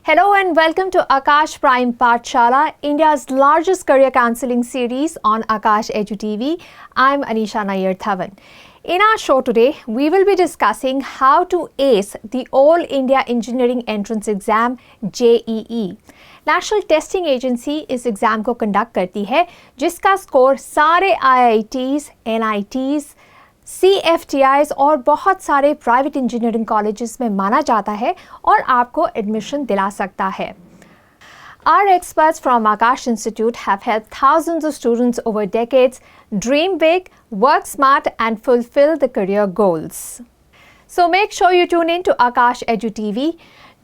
Hello and welcome to Akash Prime Pathshala, India's largest career counseling series on Akash Edu TV. I'm Anisha Nair Thavan. In our show today, we will be discussing how to ace the All India Engineering Entrance Exam JEE. National testing agency इस exam को conduct करती है जिसका score सारे IITs, NITs, CFTIs और बहुत सारे private engineering colleges में माना जाता है और आपको एडमिशन दिला सकता है. Our experts from Akash Institute have helped thousands of students over decades dream big, work smart and fulfill the career goals. So make sure you tune in to Akash Edu TV.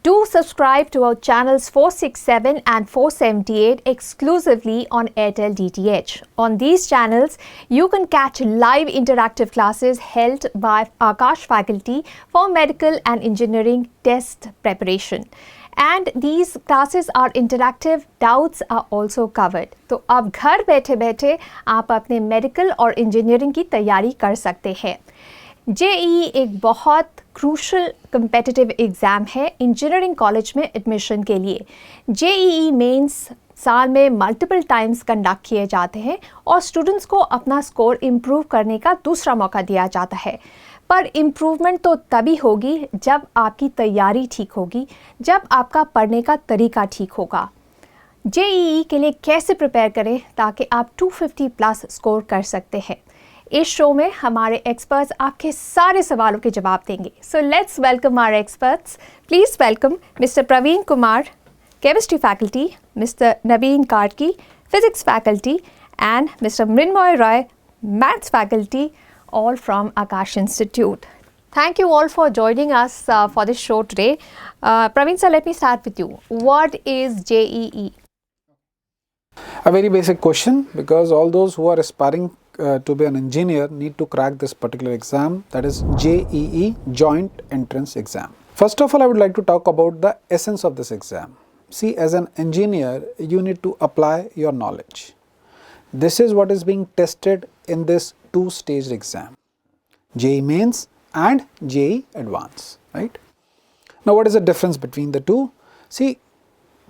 Do subscribe to our channels 467 and 478 exclusively on Airtel DTH. On these channels, you can catch live interactive classes held by Akash faculty for medical and engineering test preparation. And these classes are interactive, doubts are also covered. तो अब घर बैठे बैठे आप अपने medical और engineering की तैयारी कर सकते हैं. JEE एक बहुत क्रूशल कम्पिटिटिव एग्ज़ाम है इंजीनियरिंग कॉलेज में एडमिशन के लिए. JEE मेंस साल में मल्टीपल टाइम्स कंडक्ट किए जाते हैं और स्टूडेंट्स को अपना स्कोर इम्प्रूव करने का दूसरा मौका दिया जाता है. पर इम्प्रूवमेंट तो तभी होगी जब आपकी तैयारी ठीक होगी, जब आपका पढ़ने का तरीका ठीक होगा. JEE के लिए कैसे प्रिपेयर करें ताकि आप 250 प्लस स्कोर कर सकते हैं. इस शो में हमारे एक्सपर्ट्स आपके सारे सवालों के जवाब देंगे. So let's welcome our experts. Please welcome mister Praveen Kumar, chemistry faculty, mister Naveen Karki, physics faculty, and mister Mrinmoy Roy, maths faculty, all from Akash Institute. Thank you all for joining us for this show today. Praveen sir, let me start with you. What is JEE? A very basic question, because all those who are aspiring to be an engineer need to crack this particular exam, that is JEE, Joint Entrance Exam. First of all, I would like to talk about the essence of this exam. See, as an engineer, you need to apply your knowledge. This is what is being tested in this two-stage exam, JEE Mains and JEE Advance, right? Now, what is the difference between the two? See,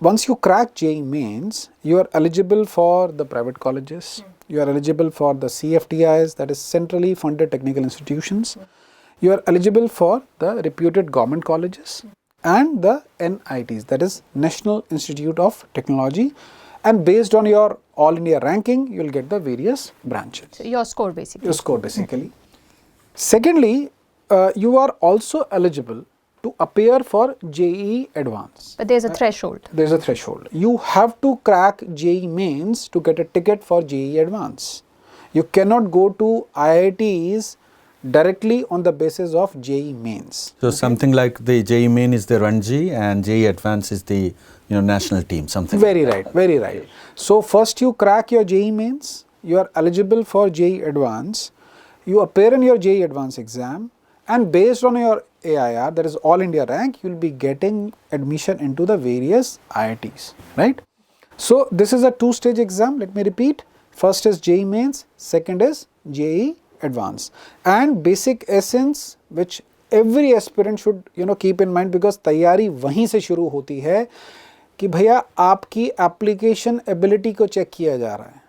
once you crack JEE Mains, you are eligible for the private colleges, you are eligible for the CFTIs, that is centrally funded technical institutions, you are eligible for the reputed government colleges and the NITs, that is National Institute of Technology, and based on your all India ranking, you will get the various branches. So your score basically. Your score basically. Secondly, you are also eligible to appear for JEE Advance. But there's a threshold. There's a threshold. You have to crack JEE Mains to get a ticket for JEE Advance. You cannot go to IITs directly on the basis of JEE Mains. So something like the JEE Main is the Ranji and JEE Advance is the national team, something. Very right, very right. So first you crack your JEE Mains, you are eligible for JEE Advance, you appear in your JEE Advance exam, and based on your AIR, that is all India rank, you will be getting admission into the various IITs, right? So this is a two-stage exam. Let me repeat. First is JEE Mains, second is JEE Advance, and basic essence which every aspirant should keep in mind, because तैयारी वहीं से शुरू होती है कि भैया आपकी application ability को चेक किया जा रहा है.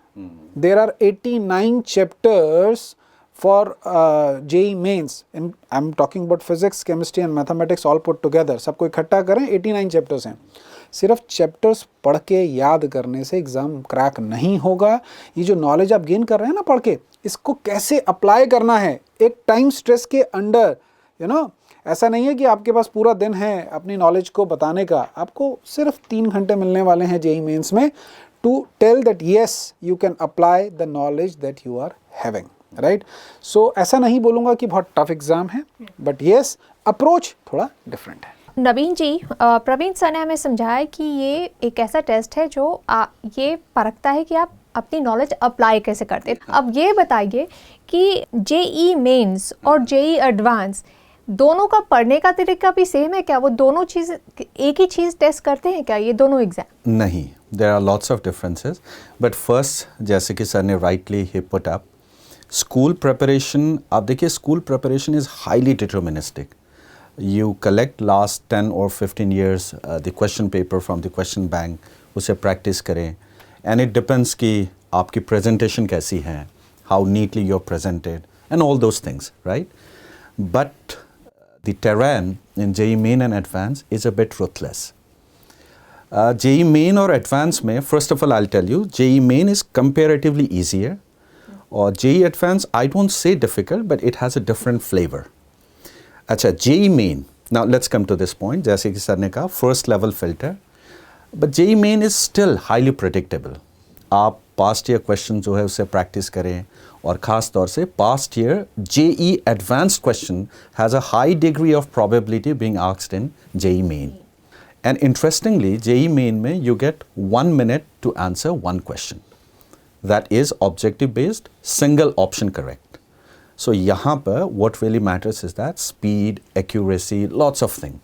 There are 89 chapters for JEE mains. I am talking about physics, chemistry and mathematics all put together. सबको इकट्ठा करें, 89 चैप्टर्स हैं. सिर्फ चैप्टर्स पढ़ के याद करने से एग्ज़ाम क्रैक नहीं होगा. ये जो नॉलेज आप गेन कर रहे हैं ना पढ़ के, इसको कैसे अप्लाई करना है एक टाइम स्ट्रेस के अंडर, ऐसा नहीं है कि आपके पास पूरा दिन है अपनी नॉलेज को बताने का. आपको सिर्फ 3 घंटे मिलने वाले हैं JEE मेंस में to tell that yes you can apply the knowledge that you are having, right. So ऐसा नहीं बोलूँगा कि बहुत टफ एग्जाम है, बट येस अप्रोच थोड़ा डिफरेंट है. नवीन जी, प्रवीण सर ने हमें समझाया कि ये एक ऐसा टेस्ट है जो ये परखता है कि आप अपनी नॉलेज अप्लाई कैसे करते हैं. अब ये बताइए कि JEE मेंस और JEE एडवांस दोनों का पढ़ने का तरीका भी सेम है क्या? वो दोनों चीज़ एक ही चीज़ टेस्ट करते हैं क्या ये दोनों एग्जाम? नहीं, there are lots of differences. But first, जैसे कि सर ने राइटली ही पुट अप, स्कूल प्रिपरेशन, आप देखिए school preparation is highly deterministic. you collect last 10 or 15 years the question paper from the question bank, उसे practice करें, and it depends कि आपकी presentation कैसी है, how neatly you're presented, and all those things, right? But the terrain in JEE Main and Advanced is a bit ruthless. JEE Main or Advanced में, first of all I'll tell you, JEE Main is comparatively easier, or JEE Advanced, I don't say difficult, but it has a different flavor. अच्छा, JEE Main, now let's come to this point, जैसे कि sir ने कहा, first level filter, but JEE Main is still highly predictable. आप past year question जो है उससे practice करें, और ख़ास तौर से past year JEE Advanced question has a high degree of probability being asked in JEE Main. And interestingly, JEE Main में you get 1 minute to answer one question. That is objective based, single option correct. So यहाँ पर what really matters is that speed, accuracy, lots of things.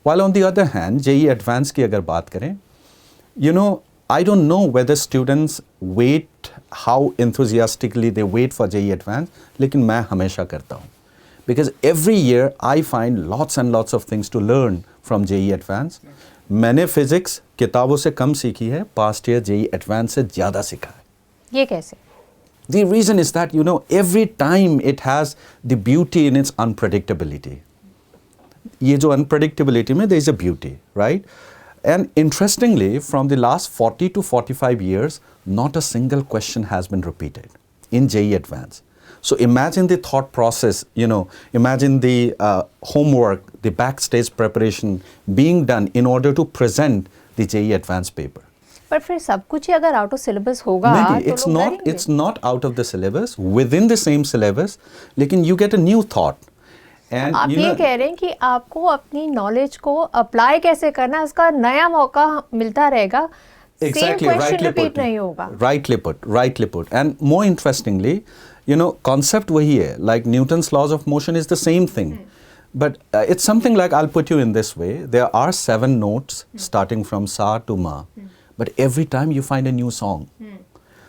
While on the other hand, JEE Advanced की अगर बात करें, you know, I don't know whether students wait, how enthusiastically they wait for JEE Advanced, लेकिन मैं हमेशा करता हूँ. Because every year I find lots and lots of things to learn from JEE Advanced. मैंने physics किताबों से कम सीखी है, past year JEE Advanced से ज़्यादा सीखा है. ये कैसे? The reason is that, you know, every time it has the beauty in its unpredictability. ये जो unpredictability में, there is a beauty, right? And interestingly, from the last 40 to 45 years, not a single question has been repeated in JEE Advanced. So imagine the thought process, you know, imagine the homework, the backstage preparation being done in order to present the JEE Advanced paper. पर फिर सब कुछ ही अगर out of syllabus होगा नहीं, तो it's not out of the syllabus, within the same syllabus, लेकिन you get a new thought. And आप ये कह रहे हैं कि आपको अपनी नॉलेज को अप्लाई कैसे करना है, उसका नया मौका मिलता रहेगा. Exactly, Same question rightly repeat put. नहीं होगा. Rightly put. And more interestingly, you know, concept वही है. Like Newton's laws of motion is the same thing. But it's something like, I'll put you in this way. There are 7 notes starting from sa to ma. But every time you find a new song.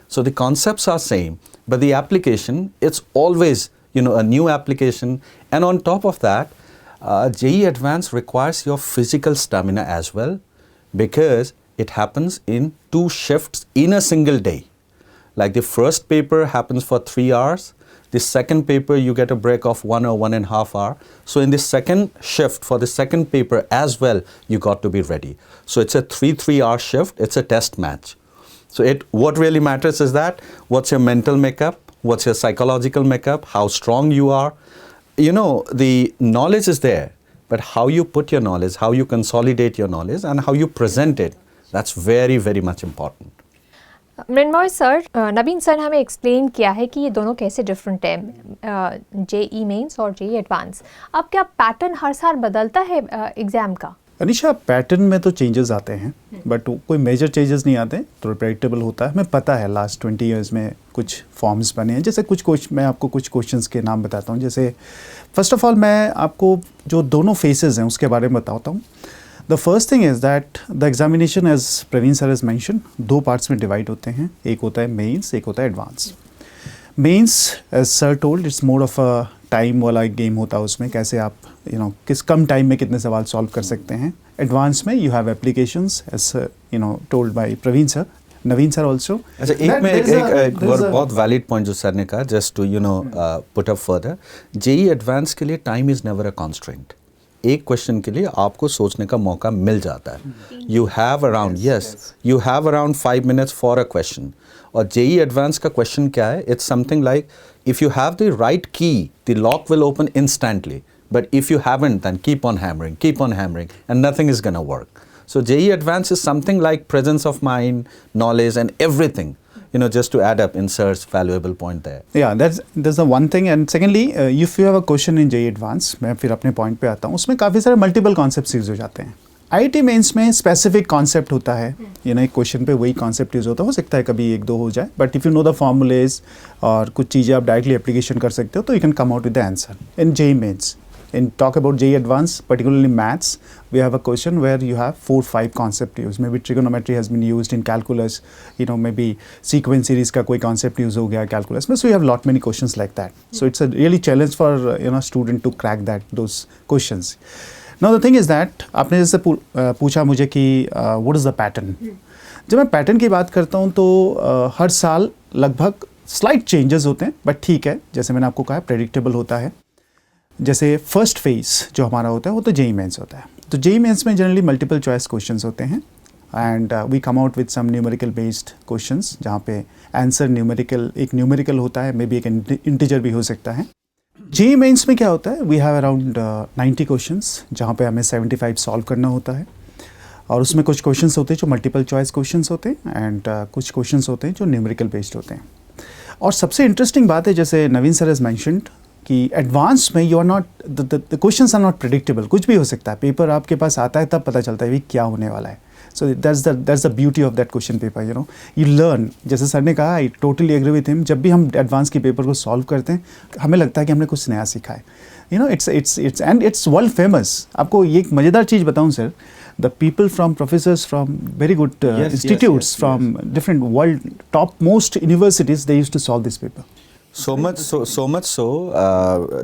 So the concepts are same, but the application, it's always, you know, a new application. And on top of that, JEE Advanced requires your physical stamina as well, because it happens in 2 shifts in a single day. Like the first paper happens for 3 hours. The second paper, you get a break of 1 or 1.5 hours. So in the second shift for the second paper as well, you got to be ready. So it's a 3-hour shift. It's a test match. So what really matters is that what's your mental makeup, what's your psychological makeup, how strong you are. You know, the knowledge is there, but how you put your knowledge, how you consolidate your knowledge, and how you present it, that's very, very much important. Mrunmay sir, Naveen sir ने हमें explain किया है कि ये दोनों कैसे different है, JEE mains और JEE एडवांस. अब क्या पैटर्न हर साल बदलता है एग्जाम का? अनिशा, पैटर्न में तो चेंजेस आते हैं, बट कोई मेजर चेंजेस नहीं आते, तो प्रेडिक्टेबल होता है. हमें पता है लास्ट 20 इयर्स में कुछ फॉर्म्स बने हैं. जैसे मैं आपको कुछ क्वेश्चंस के नाम बताता हूँ. जैसे फर्स्ट ऑफ ऑल मैं आपको जो दोनों फेसेस हैं उसके बारे में बताता हूँ. The first thing is that the examination, as Praveen sir has mention, 2 parts में डिवाइड होते हैं. एक होता है मेंस, एक होता है advance. Mains, as sir told, it's more of a time वाला एक गेम होता है. उसमें कैसे आप किस कम टाइम में कितने सवाल सॉल्व कर सकते हैं. एडवांस में you have applications, as told by Praveen sir, Naveen sir also. अच्छा, एक बहुत वैलिड पॉइंट जो सर ने कहा, just to put up further, JEE advance के लिए time is never a constraint. एक क्वेश्चन के लिए आपको सोचने का मौका मिल जाता है. You have around 5 minutes for a question. और JEE एडवांस का क्वेश्चन क्या है? It's something like, if you have the right key, the lock will open instantly, but if you haven't, then keep on hammering and nothing is gonna work. So JEE Advanced is something like presence of mind, knowledge, and everything. Just to add up, insert valuable point there. Yeah, that's the one thing. And secondly, if you have a question in JEE Advanced, मैं फिर अपने point पे आता हूँ. उसमें काफ़ी सारे multiple concepts use हो जाते हैं. IIT मेंस में specific concept होता है. एक क्वेश्चन पे वही concept यूज़ होता है. हो सकता है कभी 1-2 हो जाए. But if you know the formulas और कुछ चीज़ें आप directly application कर सकते हो, तो you can come out with the answer. In JEE mains, in talk about JEE Advanced, particularly maths, we have a question where you have 4-5 concept used. Maybe trigonometry has been used in calculus, you know, maybe sequence series का कोई concept use हो गया calculus में. So you have lot many questions like that. So it's a really challenge for student to crack those questions. Now the thing is that आपने जैसे पूछा मुझे कि what is the pattern? जब मैं पैटर्न की बात करता हूँ तो हर साल लगभग स्लाइट चेंजेस होते हैं, बट ठीक है, जैसे मैंने आपको कहा प्रेडिक्टेबल होता है. जैसे फर्स्ट फेज जो हमारा होता है वो तो जेईई मेंस होता है. तो जेईई मेंस में जनरली मल्टीपल चॉइस क्वेश्चंस होते हैं and we come out with some numerical based questions जहाँ पे आंसर न्यूमेरिकल होता है, मे बी एक इंटीजर भी हो सकता है. जेईई मेंस में क्या होता है, वी हैव अराउंड 90 क्वेश्चंस जहाँ पे हमें 75 सॉल्व करना होता है. और उसमें कुछ क्वेश्चंस होते हैं जो मल्टीपल चॉइस क्वेश्चंस होते हैं एंड कुछ क्वेश्चंस होते हैं जो न्यूमेरिकल बेस्ड होते हैं. और सबसे इंटरेस्टिंग बात है, जैसे नवीन सर हैज मेंशन्ड कि एडवांस में you are not the questions are not predictable. कुछ भी हो सकता है, पेपर आपके पास आता है तब पता चलता है कि क्या होने वाला है. So that's the beauty of that question paper. You learn. जैसे सर ने कहा, I totally agree with him, जब भी हम एडवांस के पेपर को सॉल्व करते हैं हमें लगता है कि हमने कुछ नया सीखा है. It's world famous. आपको ये एक मज़ेदार चीज़ बताऊँ sir, the people from professors from very good institutes from different world topmost universities, they used to solve this paper. So much so,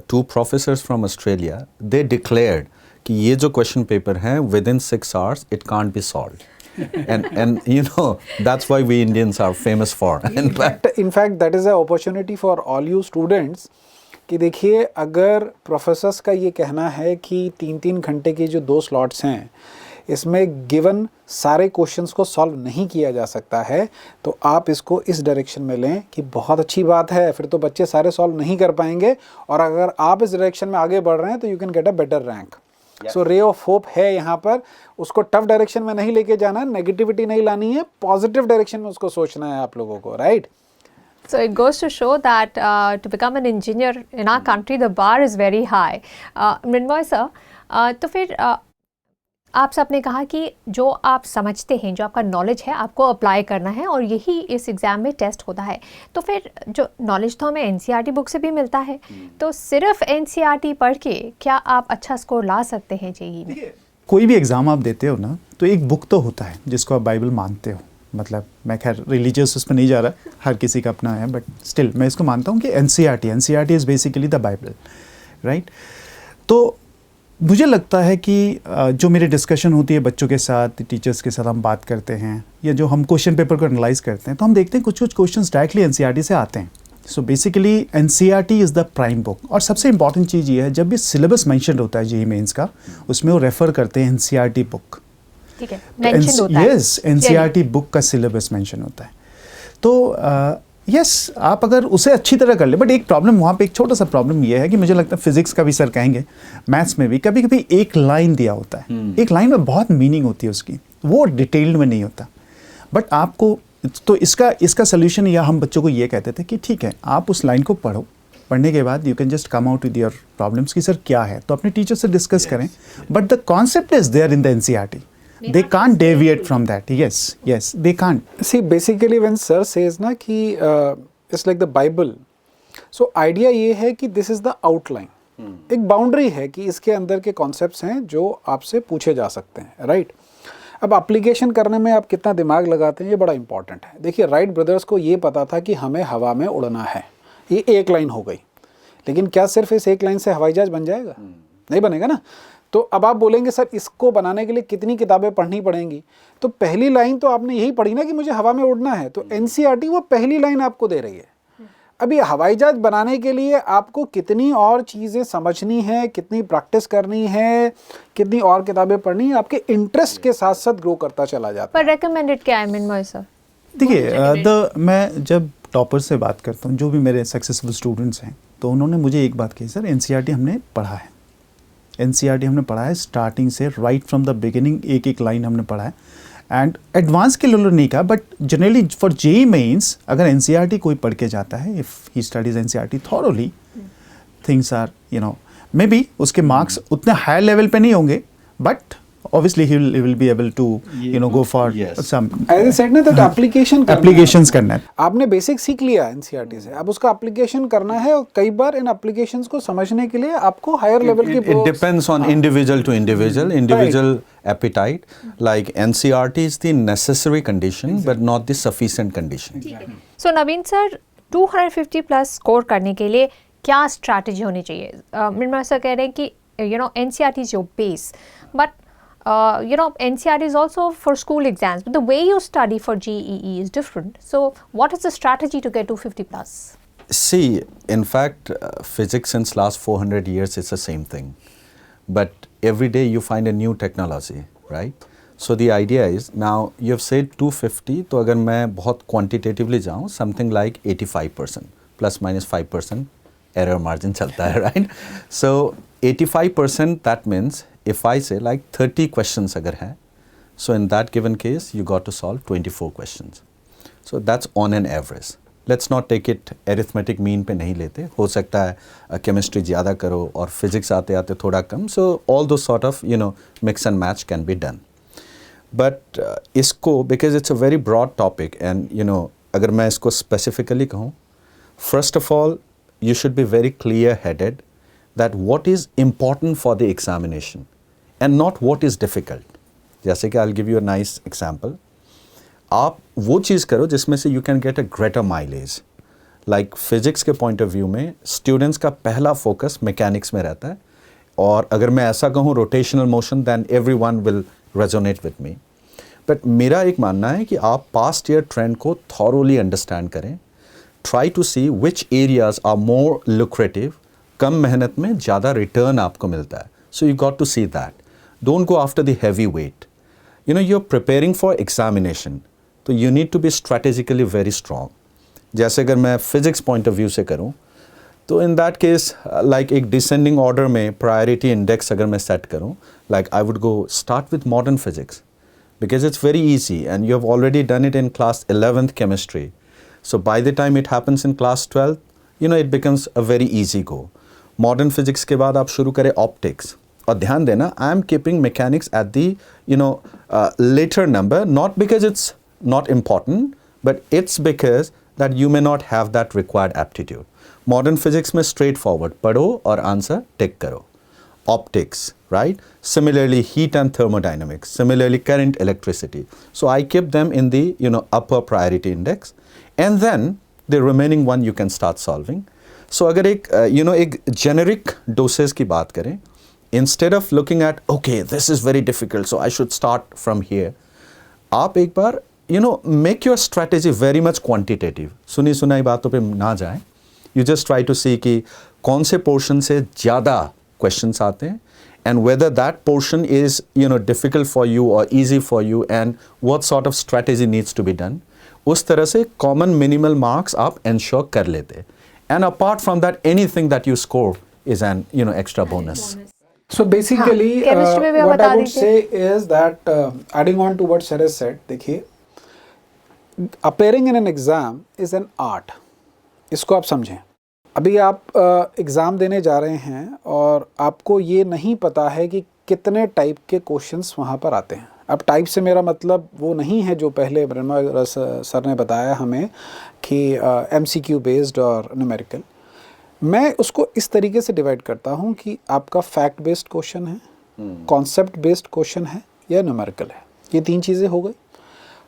two professors from Australia, they declared कि ये जो question paper है within 6 hours it can't be solved. and that's why we Indians are famous for. in fact that is an opportunity for all you students कि देखिए, अगर professors का ये कहना है कि 3-3 घंटे के जो 2 स्लॉट्स हैं इसमें गिवन सारे क्वेश्चंस को सॉल्व नहीं किया जा सकता है, तो आप इसको इस डायरेक्शन में लें कि बहुत अच्छी बात है, फिर तो बच्चे सारे सॉल्व नहीं कर पाएंगे, और अगर आप इस डायरेक्शन में आगे बढ़ रहे हैं तो you can get a better rank. So ray of hope है यहाँ पर. उसको टफ डायरेक्शन में नहीं लेके जाना, नेगेटिविटी नहीं लानी है, पॉजिटिव डायरेक्शन में उसको सोचना है आप लोगों को, right? So it goes to show that to become an engineer in our country, the bar is very high. Mrinmoy sir, तो फिर आप सबने कहा कि जो आप समझते हैं, जो आपका नॉलेज है, आपको अप्लाई करना है और यही इस एग्ज़ाम में टेस्ट होता है. तो फिर जो नॉलेज तो हमें एनसीईआरटी बुक से भी मिलता है, तो सिर्फ एनसीईआरटी पढ़ के क्या आप अच्छा स्कोर ला सकते हैं जेईई में? कोई भी एग्ज़ाम आप देते हो ना, तो एक बुक तो होता है जिसको आप बाइबल मानते हो. मतलब मैं खैर रिलीजियस उसमें नहीं जा रहा, हर किसी का अपना है, बट स्टिल मैं इसको मानता हूँ कि NCERT is basically the Bible, right? तो मुझे लगता है कि जो मेरी डिस्कशन होती है बच्चों के साथ, टीचर्स के साथ हम बात करते हैं, या जो हम क्वेश्चन पेपर को एनालाइज करते हैं, तो हम देखते हैं कुछ क्वेश्चंस डायरेक्टली एनसीईआरटी से आते हैं. So basically NCERT is the prime book. और सबसे इंपॉर्टेंट चीज़ ये है, जब भी सिलेबस मेंशन होता है जेईई मेंस का, उसमें वो रेफ़र करते हैं एनसीईआरटी बुक. ठीक है, मेंशन होता है. यस, एनसीईआरटी बुक का सिलेबस मेंशन होता है. तो यस, आप अगर उसे अच्छी तरह कर ले, बट एक प्रॉब्लम वहाँ पे, एक छोटा सा प्रॉब्लम ये है कि मुझे लगता है फिजिक्स का भी सर कहेंगे, मैथ्स में भी कभी कभी एक लाइन दिया होता है. एक लाइन में बहुत मीनिंग होती है उसकी, वो डिटेल्ड में नहीं होता. बट आपको तो इसका सोल्यूशन, या हम बच्चों को ये कहते थे कि ठीक है, आप उस लाइन को पढ़ो, पढ़ने के बाद you can just come out with your problems कि सर क्या है, तो अपने टीचर से डिस्कस करें. But the concept is there in the NCERT. They can't deviate from that. Yes, they can't. See, basically when sir says ना कि it's like the Bible, so idea ये है कि this is the outline. एक boundary है कि इसके अंदर के कॉन्सेप्ट्स हैं जो आपसे पूछे जा सकते हैं, राइट? अब एप्लीकेशन करने में आप कितना दिमाग लगाते हैं, ये बड़ा इंपॉर्टेंट है. देखिए, राइट ब्रदर्स को ये पता था कि हमें हवा में उड़ना है, ये एक लाइन हो गई, लेकिन क्या सिर्फ इस एक लाइन से हवाई जहाज बन जाएगा? नहीं बनेगा ना. तो अब आप बोलेंगे सर इसको बनाने के लिए कितनी किताबें पढ़नी पड़ेंगी, तो पहली लाइन तो आपने यही पढ़ी ना कि मुझे हवा में उड़ना है, तो एनसीईआरटी वो पहली लाइन आपको दे रही है. अभी हवाई जहाज बनाने के लिए आपको कितनी और चीज़ें समझनी है, कितनी प्रैक्टिस करनी है, कितनी और किताबें पढ़नी है, आपके इंटरेस्ट के साथ साथ ग्रो करता चला जाता है. पर रेकमेंडेड क्या है मिन्मय सर? देखिए, मैं जब टॉपर से बात करता हूँ, जो भी मेरे सक्सेसफुल स्टूडेंट्स हैं, तो उन्होंने मुझे एक बात कही, सर एनसीईआरटी हमने पढ़ा है, एनसीईआरटी हमने पढ़ा है स्टार्टिंग से, राइट फ्रॉम द बिगिनिंग, एक एक लाइन हमने पढ़ा है. एंड एडवांस के लिए नहीं कहा, but generally for JEE mains अगर एनसीईआरटी कोई पढ़ के जाता है, if he studies NCERT thoroughly, things are may be उसके मार्क्स उतने हाई लेवल पे नहीं होंगे, बट obviously he will be able to go for Yes. some As I said ना, that application करना है। applications करना है. आपने बेसिक सीख लिया एनसीईआरटी से, अब उसका एप्लीकेशन करना है, और कई बार इन एप्लीकेशंस को समझने के लिए आपको हायर लेवल की It depends on individual to individual appetite. Like NCERT is the necessary condition, but not the sufficient condition. So Naveen sir, 250 plus score करने के लिए क्या स्ट्रैटेजी होनी चाहिए? निर्मला सर कह रहे हैं कि NCERT is your base, but NCERT is also for school exams, but the way you study for JEE is different. So what is the strategy to get 250 plus? See, in fact, physics since last 400 years is the same thing. But every day you find a new technology, right? So the idea is, now you have said 250, तो अगर मैं बहुत quantitatively जाऊँ, something like 85%, plus minus 5% error margin चलता है, right? So 85%, that means if I say like 30 questions अगर है, so in that given case you got to solve 24 questions. So that's on an average. Let's not take it arithmetic mean पे नहीं लेते, हो सकता है chemistry ज़्यादा करो और physics आते आते थोड़ा कम, so all those sort of mix and match can be done. But इसको, because it's a very broad topic and अगर मैं इसको specifically कहूँ, first of all you should be very clear headed that what is important for the examination and not what is difficult. जैसे कि I'll give you a nice example. आप वो चीज़ करो जिसमें से you can get a greater mileage. Like physics के point of view में students का पहला focus mechanics में रहता है, और अगर मैं ऐसा कहूँ rotational motion, then everyone will resonate with me. But मेरा एक मानना है कि आप past year trend को thoroughly understand करें. Try to see which areas are more lucrative. कम मेहनत में ज़्यादा return आपको मिलता है. So you got to see that. Don't go after the heavy weight. You're preparing for examination. So you need to be strategically very strong. जैसे अगर मैं physics point of view से करूँ, तो in that case, like एक descending order में priority index अगर मैं set करूँ, like I would go start with modern physics, because it's very easy and you have already done it in class 11th chemistry. So by the time it happens in class 12th, it becomes a very easy go. Modern physics के बाद आप शुरू करें optics. और ध्यान देना, I am keeping mechanics at the later number, not because it's not important, but it's because that you may not have that required aptitude. Modern physics में straightforward, पढ़ो और answer tick करो. Optics, right? Similarly, heat and thermodynamics. Similarly, current, electricity. So I keep them in the upper priority index, and then the remaining one you can start solving. So अगर एक generic doses की बात करें, instead of looking at okay, this is very difficult, so I should start from here, आप एक बार make your strategy very much quantitative. सुनी सुनाई बातों पे ना जाएं. You just try to see कि कौन से portion से ज़्यादा questions आते हैं, and whether that portion is difficult for you or easy for you, and what sort of strategy needs to be done. उस तरह से common minimal marks आप ensure कर लेते. And apart from that, anything that you score is an extra bonus. So basically, chemistry में भी what बता I would दीजिए. say is that adding on to what Sarah said, देखिए, appearing in an exam is an art. इसको आप समझें. अभी आप एग्ज़ाम देने जा रहे हैं और आपको ये नहीं पता है कि कितने टाइप के क्वेश्चंस वहाँ पर आते हैं. अब टाइप से मेरा मतलब वो नहीं है जो पहले ब्रह्मा सर ने बताया हमें कि MCQ बेस्ड और न्यूमेरिकल. मैं उसको इस तरीके से डिवाइड करता हूँ कि आपका फैक्ट बेस्ड क्वेश्चन है, कॉन्सेप्ट बेस्ड क्वेश्चन है, या न्यूमेरिकल है. ये तीन चीज़ें हो गई.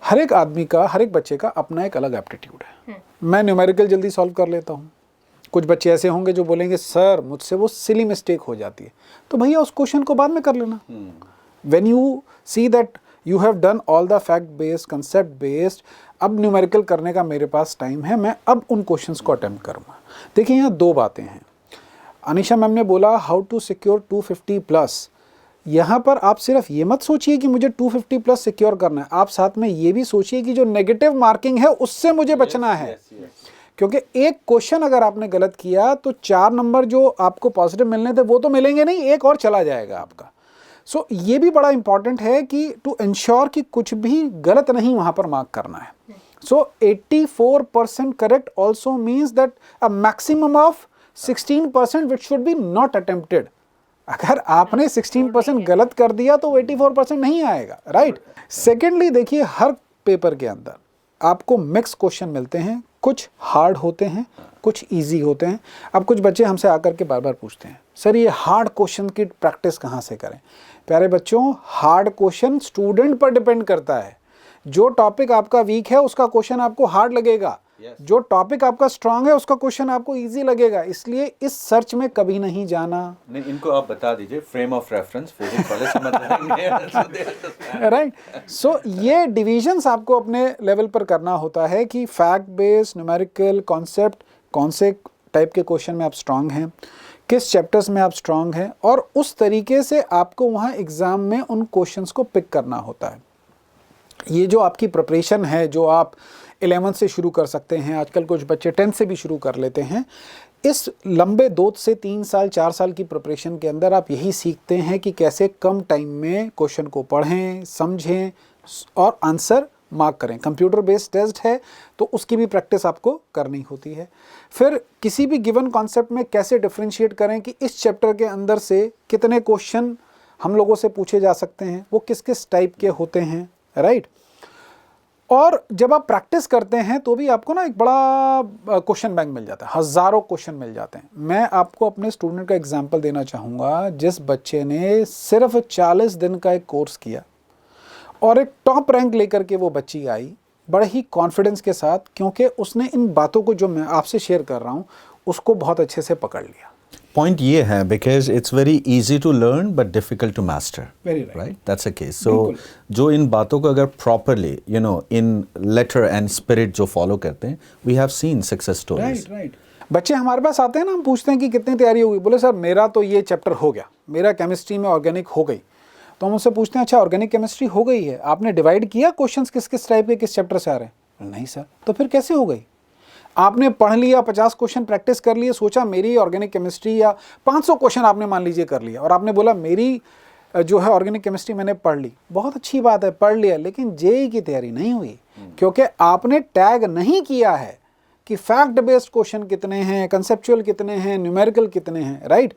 हर एक आदमी का, हर एक बच्चे का अपना एक अलग एप्टीट्यूड है. मैं न्यूमेरिकल जल्दी सॉल्व कर लेता हूँ. कुछ बच्चे ऐसे होंगे जो बोलेंगे सर मुझसे वो सिली मिस्टेक हो जाती है. तो भैया उस क्वेश्चन को बाद में कर लेना. When you see that you have done all the fact based, concept based, अब न्यूमेरिकल करने का मेरे पास टाइम है, मैं अब उन क्वेश्चंस को अटेम्प्ट करूँगा. देखिए यहाँ दो बातें हैं. अनीशा मैम ने बोला हाउ टू सिक्योर 250 प्लस. यहाँ पर आप सिर्फ ये मत सोचिए कि मुझे 250 प्लस सिक्योर करना है, आप साथ में ये भी सोचिए कि जो नेगेटिव मार्किंग है उससे मुझे बचना है. क्योंकि एक क्वेश्चन अगर आपने गलत किया तो 4 नंबर जो आपको पॉजिटिव मिलने थे वो तो मिलेंगे नहीं, एक और चला जाएगा आपका. सो ये भी बड़ा इंपॉर्टेंट है कि टू इंश्योर कि कुछ भी गलत नहीं वहाँ पर मार्क करना है. सो 84% correct also means that a maximum of 16% which should be not attempted अगर आपने 16% गलत कर दिया तो 84% नहीं आएगा, राइट। सेकेंडली देखिए, हर पेपर के अंदर आपको मिक्स क्वेश्चन मिलते हैं, कुछ हार्ड होते हैं, कुछ इजी होते हैं। अब कुछ बच्चे हमसे आकर के बार बार पूछते हैं, सर ये हार्ड क्वेश्चन की प्रैक्टिस कहाँ से करें? प्यारे बच्चों, हार्ड क्वेश्चन स्टूडेंट पर डिपेंड करता है। जो टॉपिक आपका वीक है उसका क्वेश्चन आपको हार्ड लगेगा, जो टॉपिक आपका स्ट्रांग है उसका क्वेश्चन आपको इजी लगेगा। इसलिए इस सर्च में कभी नहीं जाना। नहीं, इनको आप बता दीजिए फ्रेम ऑफ रेफरेंस फिजिक्स वाले समझ जाएंगे। राइट। सो ये डिविजन्स आपको अपने लेवल पर करना होता है कि फैक्ट बेस्ड, न्यूमेरिकल, कॉन्सेप्ट, कौन से टाइप के क्वेश्चन में आप स्ट्रांग हैं, किस चैप्टर्स में आप स्ट्रांग हैं, और उस तरीके से आपको वहाँ एग्ज़ाम में उन क्वेश्चंस को पिक करना होता है। ये जो आपकी प्रिपरेशन है, जो आप 11 से शुरू कर सकते हैं, आजकल कुछ बच्चे 10 से भी शुरू कर लेते हैं। इस लंबे 2 से 3 साल 4 साल की प्रिपरेशन के अंदर आप यही सीखते हैं कि कैसे कम टाइम में क्वेश्चन को पढ़ें, समझें और आंसर मार्क करें। कंप्यूटर बेस्ड टेस्ट है तो उसकी भी प्रैक्टिस आपको करनी होती है। फिर किसी भी गिवन कॉन्सेप्ट में कैसे डिफ्रेंशिएट करें कि इस चैप्टर के अंदर से कितने क्वेश्चन हम लोगों से पूछे जा सकते हैं, वो किस किस टाइप के होते हैं, राइट। और जब आप प्रैक्टिस करते हैं तो भी आपको ना एक बड़ा क्वेश्चन बैंक मिल जाता है, हज़ारों क्वेश्चन मिल जाते हैं। मैं आपको अपने स्टूडेंट का एग्जांपल देना चाहूँगा, जिस बच्चे ने सिर्फ 40 दिन का एक कोर्स किया और एक टॉप रैंक लेकर के वो बच्ची आई बड़े ही कॉन्फिडेंस के साथ, क्योंकि उसने इन बातों को जो मैं आपसे शेयर कर रहा हूँ उसको बहुत अच्छे से पकड़ लिया। पॉइंट ये है, because it's very easy to learn but difficult to master, Very right. Right, that's a case. So जो इन बातों को अगर properly in letter and spirit जो फॉलो करते हैं, we have seen success stories. Right. बच्चे हमारे पास आते हैं ना, हम पूछते हैं कि कितनी तैयारी होगी, बोले सर मेरा तो ये चैप्टर हो गया, मेरा केमिस्ट्री में ऑर्गेनिक हो गई। तो हम उनसे पूछते हैं, अच्छा ऑर्गेनिक केमिस्ट्री हो गई है, आपने डिवाइड किया क्वेश्चंस किस किस टाइप के किस चैप्टर से आ रहे हैं? नहीं सर। तो फिर कैसे हो गई? आपने पढ़ लिया, 50 क्वेश्चन प्रैक्टिस कर लिए, सोचा मेरी ऑर्गेनिक केमिस्ट्री, या 500 क्वेश्चन आपने मान लीजिए कर लिया, और आपने बोला मेरी जो है ऑर्गेनिक केमिस्ट्री मैंने पढ़ ली। बहुत अच्छी बात है, पढ़ लिया, लेकिन जेईई की तैयारी नहीं हुई, क्योंकि आपने टैग नहीं किया है कि फैक्ट बेस्ड क्वेश्चन कितने हैं, कंसेप्चुअल कितने हैं, न्यूमेरिकल कितने हैं, राइट।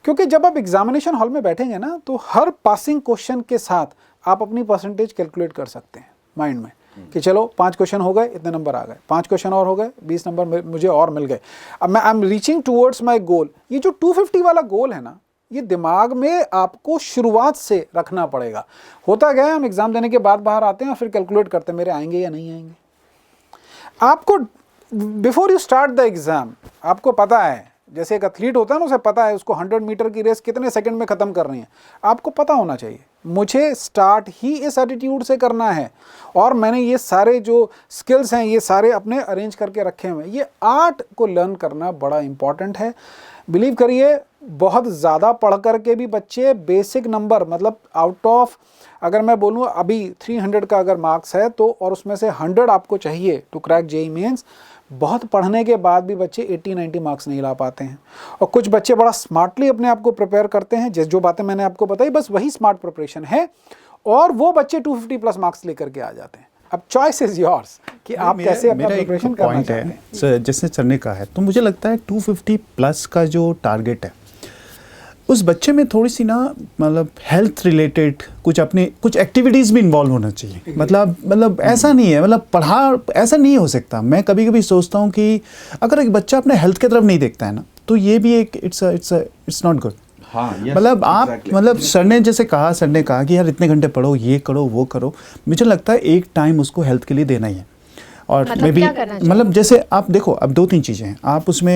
क्योंकि जब आप एग्जामिनेशन हॉल में बैठेंगे ना, तो हर पासिंग क्वेश्चन के साथ आप अपनी परसेंटेज कैलकुलेट कर सकते हैं माइंड में कि चलो 5 क्वेश्चन हो गए, इतने नंबर आ गए, 5 क्वेश्चन और हो गए, 20 नंबर मुझे और मिल गए। अब मैं I am reaching towards my goal. ये जो 250 वाला गोल है ना, ये दिमाग में आपको शुरुआत से रखना पड़ेगा। होता क्या है, हम एग्जाम देने के बाद बाहर आते हैं और फिर कैलकुलेट करते हैं मेरे आएंगे या नहीं आएंगे। आपको before you start the exam आपको पता है, जैसे एक एथलीट होता है ना, उसे पता है उसको 100 मीटर की रेस कितने सेकंड में ख़त्म करनी है। आपको पता होना चाहिए मुझे स्टार्ट ही इस एटीट्यूड से करना है, और मैंने ये सारे जो स्किल्स हैं ये सारे अपने अरेंज करके रखे हुए हैं। ये आर्ट को लर्न करना बड़ा इंपॉर्टेंट है। बिलीव करिए, बहुत ज़्यादा पढ़ करके भी बच्चे बेसिक नंबर, मतलब आउट ऑफ, अगर मैं बोलूँ अभी 300 का अगर मार्क्स है तो, और उसमें से 100 आपको चाहिए टू क्रैक जेईई मेंस, बहुत पढ़ने के बाद भी बच्चे 80-90 मार्क्स नहीं ला पाते हैं। और कुछ बच्चे बड़ा स्मार्टली अपने आप को प्रिपेयर करते हैं, जो बातें मैंने आपको बताई बस वही स्मार्ट प्रिपरेशन है, और वो बच्चे 250 प्लस मार्क्स लेकर के आ जाते हैं। अब चॉइस इज योर्स कि आप कैसे अपना प्रिपरेशन करना चाहते हैं। सर जैसे सर ने कहा है, तो मुझे लगता है 250 प्लस का जो टारगेट है, उस बच्चे में थोड़ी सी ना, मतलब हेल्थ रिलेटेड कुछ एक्टिविटीज़ भी इन्वॉल्व होना चाहिए। मतलब ऐसा नहीं है, मतलब ऐसा नहीं हो सकता। मैं कभी कभी सोचता हूँ कि अगर एक बच्चा अपने हेल्थ की तरफ नहीं देखता है ना, तो ये भी एक इट्स नॉट गुड। हाँ, मतलब आप मतलब सर ने कहा कि यार इतने घंटे पढ़ो, ये करो, वो करो। मुझे लगता है एक टाइम उसको हेल्थ के लिए देना ही है। और मतलब मैं भी, क्या करना चाहिए? मतलब जैसे आप देखो, अब 2-3 चीज़ें हैं। आप उसमें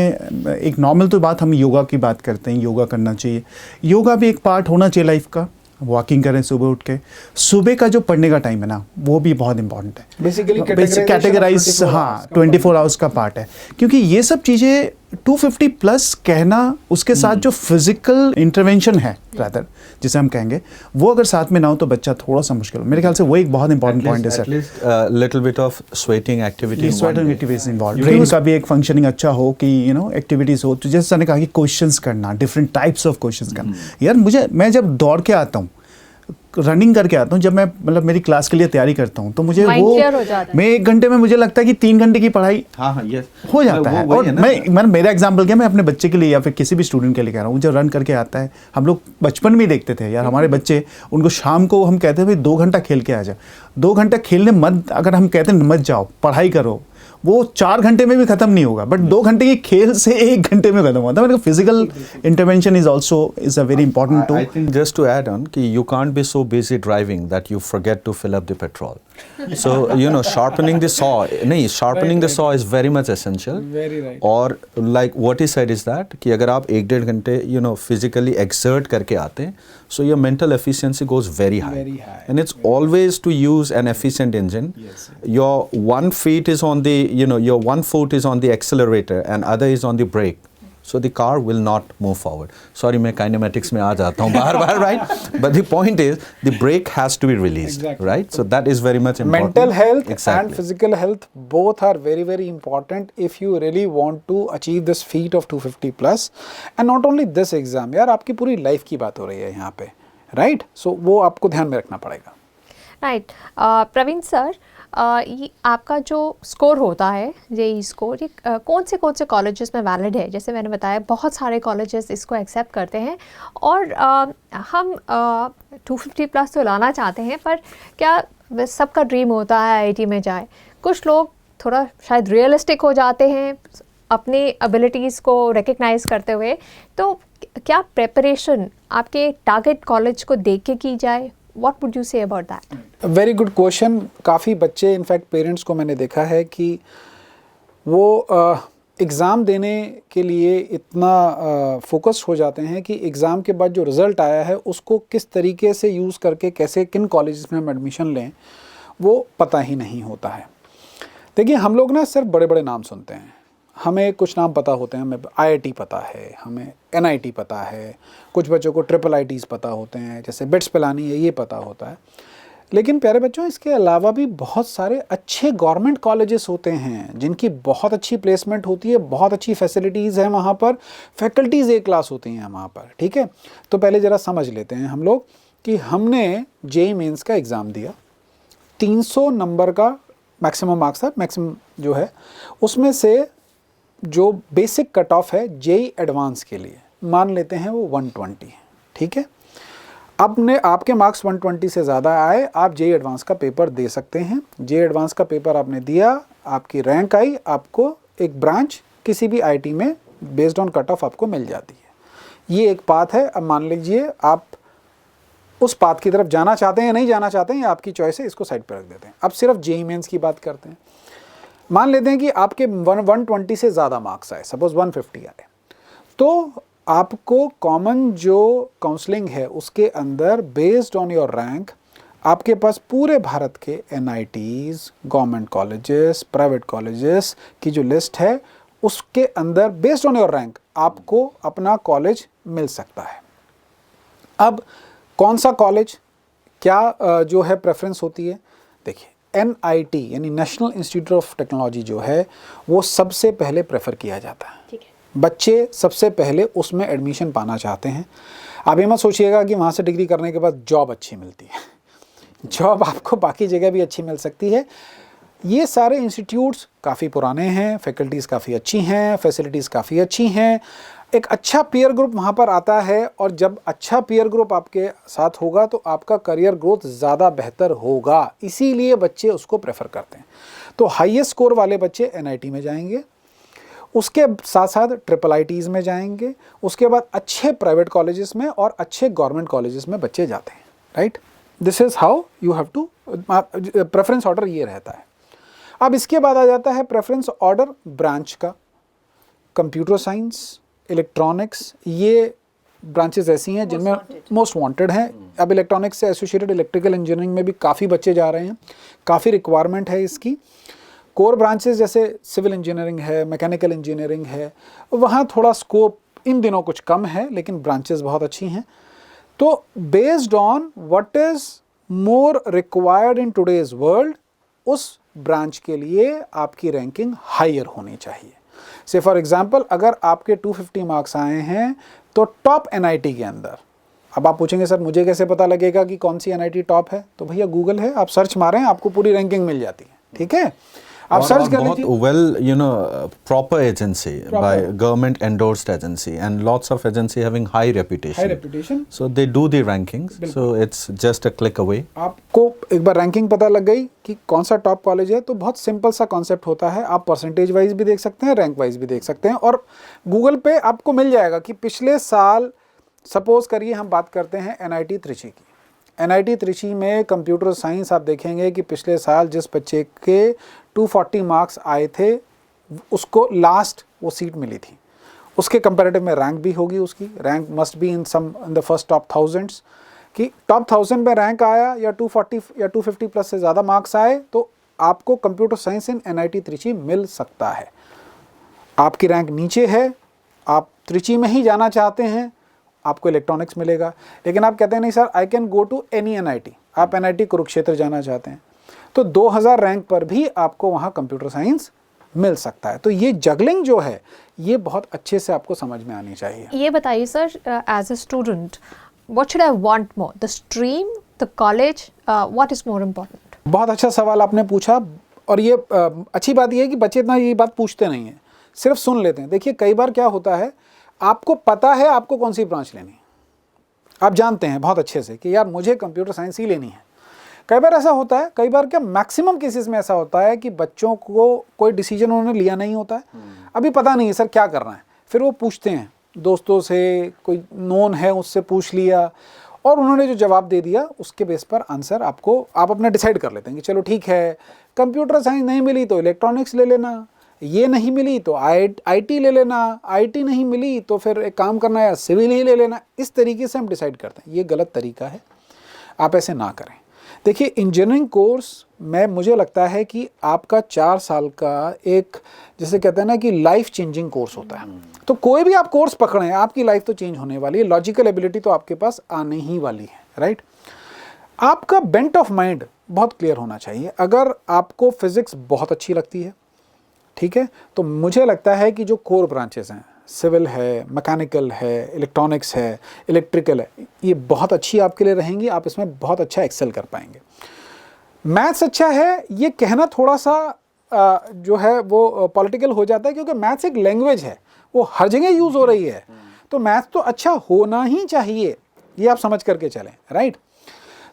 एक नॉर्मल तो बात, हम योगा की बात करते हैं, योगा करना चाहिए। योगा भी एक पार्ट होना चाहिए लाइफ का। वॉकिंग करें सुबह उठ के। सुबह का जो पढ़ने का टाइम है ना, वो भी बहुत इंपॉर्टेंट है। बेसिकली कैटेगराइज, हाँ, 24 आवर्स का पार्ट है। क्योंकि ये सब चीज़ें 250 प्लस कहना, उसके साथ जो फिजिकल इंटरवेंशन है रादर, जिसे हम कहेंगे, वो अगर साथ में ना हो तो बच्चा थोड़ा सा मुश्किल हो। मेरे ख्याल से वो एक बहुत इंपॉर्टेंट पॉइंट है sir. Little bit of sweating activities involve, brain का भी एक फंक्शनिंग अच्छा हो, कि एक्टिविटीज़ हो। तो जैसे सर ने कहा कि क्वेश्चंस करना, डिफरेंट टाइप्स ऑफ क्वेश्चंस करना। यार मैं जब दौड़ के आता हूँ, रनिंग करके आता हूँ, जब मैं मतलब मेरी क्लास के लिए तैयारी करता हूँ तो मुझे Mind वो clear हो जाता है। मैं 1 घंटे में मुझे लगता है कि 3 घंटे की पढ़ाई हाँ हाँ यस हो जाता है। और मैं मेरा एग्जांपल क्या, मैं अपने बच्चे के लिए या फिर किसी भी स्टूडेंट के लिए कह रहा हूँ, जो रन करके आता है, हम लोग बचपन में ही देखते थे यार, हमारे बच्चे, उनको शाम को हम कहते थे भाई 2 घंटा खेल के आ जा, 2 घंटा खेलने मत, अगर हम कहते हैं मत जाओ पढ़ाई करो, वो 4 घंटे में भी खत्म नहीं होगा, बट 2 घंटे की खेल से 1 घंटे में खत्म होता है। मतलब physical intervention is a very important too. I think just to add on कि you can't be so busy driving that you forget to fill up the petrol. So you know sharpening the saw, नहीं sharpening the saw is very much essential. Very right. और like what he said is that कि अगर आप 1-1.5 घंटे you know physically exert करके आते हैं, so your mental efficiency goes very high. Very high. And it's always to use an efficient engine. Yes. Your one feet is on the your one foot is on the accelerator and other is on the brake. So the car will not move forward. Sorry, मैं kinematics में आ जाता हूँ बार-बार, right? But the point is, the brake has to be released, Exactly. right? So that is very much important. Mental health exactly. and physical health both are very very important if you really want to achieve this feat of 250 plus. And not only this exam, यार आपकी पूरी life की बात हो रही है यहाँ पे, right? So वो आपको ध्यान में रखना पड़ेगा. राइट प्रवीण सर, ये आपका जो स्कोर होता है जेई स्कोर, ये कौन से कॉलेजेस में वैलिड है? जैसे मैंने बताया बहुत सारे कॉलेजेस इसको एक्सेप्ट करते हैं और हम 250 प्लस तो लाना चाहते हैं, पर क्या सबका ड्रीम होता है आईआईटी में जाए? कुछ लोग थोड़ा शायद रियलिस्टिक हो जाते हैं अपनी एबिलिटीज़ को रिकग्नाइज करते हुए, तो क्या प्रिपरेशन आपके टारगेट कॉलेज को देख के की जाए? What would you say about that? Very good question. काफ़ी बच्चे, इनफैक्ट पेरेंट्स को मैंने देखा है कि वो एग्ज़ाम देने के लिए इतना फोकस हो जाते हैं कि एग्ज़ाम के बाद जो रिज़ल्ट आया है उसको किस तरीके से यूज़ करके कैसे किन कॉलेजेस में हम एडमिशन लें वो पता ही नहीं होता है. देखिए, हम लोग ना सिर्फ बड़े बड़े नाम सुनते हैं, हमें कुछ नाम पता होते हैं, हमें आईआईटी पता है, हमें एनआईटी पता है, कुछ बच्चों को ट्रिपल आईटीज़ पता होते हैं, जैसे बिट्स पिलानी है ये पता होता है. लेकिन प्यारे बच्चों, इसके अलावा भी बहुत सारे अच्छे गवर्नमेंट कॉलेजेस होते हैं जिनकी बहुत अच्छी प्लेसमेंट होती है, बहुत अच्छी फैसिलिटीज़ हैं वहाँ पर, फैकल्टीज़ ए क्लास होती हैं वहाँ पर. ठीक है, तो पहले ज़रा समझ लेते हैं हम लोग कि हमने जेईई मेंस का एग्ज़ाम दिया, 300 नंबर का मैक्सिमम मार्क्स था, मैक्सिमम जो है उसमें से जो बेसिक कट ऑफ है जेईई एडवांस के लिए मान लेते हैं वो 120 है. ठीक है, अब ने आपके मार्क्स 120 से ज़्यादा आए, आप जेईई एडवांस का पेपर दे सकते हैं. जेईई एडवांस का पेपर आपने दिया, आपकी रैंक आई, आपको एक ब्रांच किसी भी आईटी में बेस्ड ऑन कट ऑफ आपको मिल जाती है. ये एक पाथ है. अब मान लीजिए आप उस पाथ की तरफ जाना चाहते हैं या नहीं जाना चाहते हैं, ये आपकी चॉइस है, इसको साइड पर रख देते हैं. अब सिर्फ जेईई मेंस की बात करते हैं. मान लेते हैं कि आपके 120 से ज़्यादा मार्क्स आए, सपोज 150 आए, तो आपको कॉमन जो काउंसलिंग है उसके अंदर बेस्ड ऑन योर रैंक आपके पास पूरे भारत के NITs, government colleges, private colleges की जो लिस्ट है उसके अंदर बेस्ड ऑन योर रैंक आपको अपना कॉलेज मिल सकता है. अब कौन सा कॉलेज, क्या जो है प्रेफरेंस होती है? देखिए, एनआईटी यानी नेशनल इंस्टीट्यूट ऑफ टेक्नोलॉजी जो है वो सबसे पहले प्रेफर किया जाता है. ठीक है, बच्चे सबसे पहले उसमें एडमिशन पाना चाहते हैं. आप ये मत सोचिएगा कि वहाँ से डिग्री करने के बाद जॉब अच्छी मिलती है. जॉब आपको बाकी जगह भी अच्छी मिल सकती है. ये सारे इंस्टीट्यूट्स काफ़ी पुराने हैं, फैकल्टीज़ काफ़ी अच्छी हैं, फैसिलिटीज़ काफ़ी अच्छी हैं, एक अच्छा पीयर ग्रुप वहाँ पर आता है, और जब अच्छा पीयर ग्रुप आपके साथ होगा तो आपका करियर ग्रोथ ज़्यादा बेहतर होगा. इसीलिए बच्चे उसको प्रेफर करते हैं. तो हाईएस्ट स्कोर वाले बच्चे एनआईटी में जाएंगे, उसके साथ साथ ट्रिपल आईटीज़ में जाएंगे, उसके बाद अच्छे प्राइवेट कॉलेजेस में और अच्छे गवर्नमेंट कॉलेजेस में बच्चे जाते हैं. Right, this is how you have to, preference order ये रहता है. अब इसके बाद आ जाता है प्रेफरेंस ऑर्डर ब्रांच का. कंप्यूटर साइंस, इलेक्ट्रॉनिक्स, ये ब्रांचेस ऐसी हैं जिनमें मोस्ट वांटेड हैं. अब इलेक्ट्रॉनिक्स से एसोसिएटेड इलेक्ट्रिकल इंजीनियरिंग में भी काफ़ी बच्चे जा रहे हैं, काफ़ी रिक्वायरमेंट है इसकी. कोर ब्रांचेस जैसे सिविल इंजीनियरिंग है, मैकेनिकल इंजीनियरिंग है, वहाँ थोड़ा स्कोप इन दिनों कुछ कम है, लेकिन ब्रांचेस बहुत अच्छी हैं. तो based on what is more required in today's world, उस ब्रांच के लिए आपकी रैंकिंग हायर होनी चाहिए. से फॉर एग्जांपल, अगर आपके 250 मार्क्स आए हैं तो टॉप एनआईटी के अंदर अब आप पूछेंगे सर मुझे कैसे पता लगेगा कि कौन सी एनआईटी टॉप है, तो भैया गूगल है, आप सर्च मारें आपको पूरी रैंकिंग मिल जाती है, ठीक है। आप सर्च कर लीजिए, well, you know, proper agency by government endorsed agency, and lots of agency having high reputation. So they do the rankings. So it's just a click away. आपको एक बार रैंकिंग पता लग गई कि कौन सा टॉप कॉलेज है, तो बहुत सिंपल सा कॉन्सेप्ट होता है, आप परसेंटेज वाइज भी देख सकते हैं, रैंक वाइज भी देख सकते हैं, और गूगल पे आपको मिल जाएगा कि पिछले साल, सपोज करिए हम बात करते हैं एनआईटी त्रिची की, एनआईटी त्रिची में कंप्यूटर साइंस आप देखेंगे कि पिछले साल जिस बच्चे के 240 मार्क्स आए थे उसको लास्ट वो सीट मिली थी, उसके कंपैरेटिव में रैंक भी होगी, उसकी rank must be in the first top 1000s, कि टॉप 1000 में रैंक आया या 240 या 250 प्लस से ज़्यादा मार्क्स आए तो आपको कंप्यूटर साइंस इन एनआईटी त्रिची मिल सकता है। आपकी रैंक नीचे है, आप त्रिची में ही जाना चाहते हैं, आपको इलेक्ट्रॉनिक्स मिलेगा, लेकिन आप कहते हैं नहीं sir I can go to any NIT, आप एनआईटी कुरुक्षेत्र जाना चाहते हैं, तो 2000 रैंक पर भी आपको वहाँ कंप्यूटर साइंस मिल सकता है। तो ये जगलिंग जो है ये बहुत अच्छे से आपको समझ में आनी चाहिए। ये बताइए sir, as a student what should I want more, the stream, the college, what is more important? बहुत अच्छा सवाल आपने पूछा, और ये अच्छी बात ये है कि बच्चे इतना ये बात पूछते नहीं हैं, सिर्फ सुन लेते हैं। देखिए कई बार क्या होता है, आपको पता है आपको कौन सी ब्रांच लेनी है, आप जानते हैं बहुत अच्छे से कि यार मुझे कंप्यूटर साइंस ही लेनी है। कई बार ऐसा होता है, कई बार क्या मैक्सिमम केसेस में ऐसा होता है कि बच्चों को कोई डिसीजन उन्होंने लिया नहीं होता है, अभी पता नहीं है सर क्या करना है, फिर वो पूछते हैं दोस्तों से, कोई नोन है उससे पूछ लिया, और उन्होंने जो जवाब दे दिया उसके बेस पर आंसर आपको, आप अपना डिसाइड कर लेते हैं कि चलो ठीक है कंप्यूटर साइंस नहीं मिली तो इलेक्ट्रॉनिक्स ले लेना, ये नहीं मिली तो आईटी ले लेना, आईटी नहीं मिली तो फिर एक काम करना है सिविल ही ले लेना। इस तरीके से हम डिसाइड करते हैं, ये गलत तरीका है, आप ऐसे ना करें। देखिए इंजीनियरिंग कोर्स में मुझे लगता है कि आपका 4 साल का एक, जैसे कहते हैं ना कि लाइफ चेंजिंग कोर्स होता है, तो कोई भी आप कोर्स पकड़ें आपकी लाइफ तो चेंज होने वाली है, लॉजिकल एबिलिटी तो आपके पास आने ही वाली है, राइट। आपका बेंट ऑफ माइंड बहुत क्लियर होना चाहिए। अगर आपको फिजिक्स बहुत अच्छी लगती है, ठीक है, तो मुझे लगता है कि जो कोर ब्रांचेस हैं, सिविल है, मैकेनिकल है, इलेक्ट्रॉनिक्स है, इलेक्ट्रिकल है, ये बहुत अच्छी आपके लिए रहेंगी, आप इसमें बहुत अच्छा एक्सेल कर पाएंगे। मैथ्स अच्छा है ये कहना थोड़ा सा जो है वो पॉलिटिकल हो जाता है, क्योंकि मैथ्स एक लैंग्वेज है, वो हर जगह यूज़ हो रही है, तो मैथ्स तो अच्छा होना ही चाहिए, ये आप समझ करके चलें, राइट।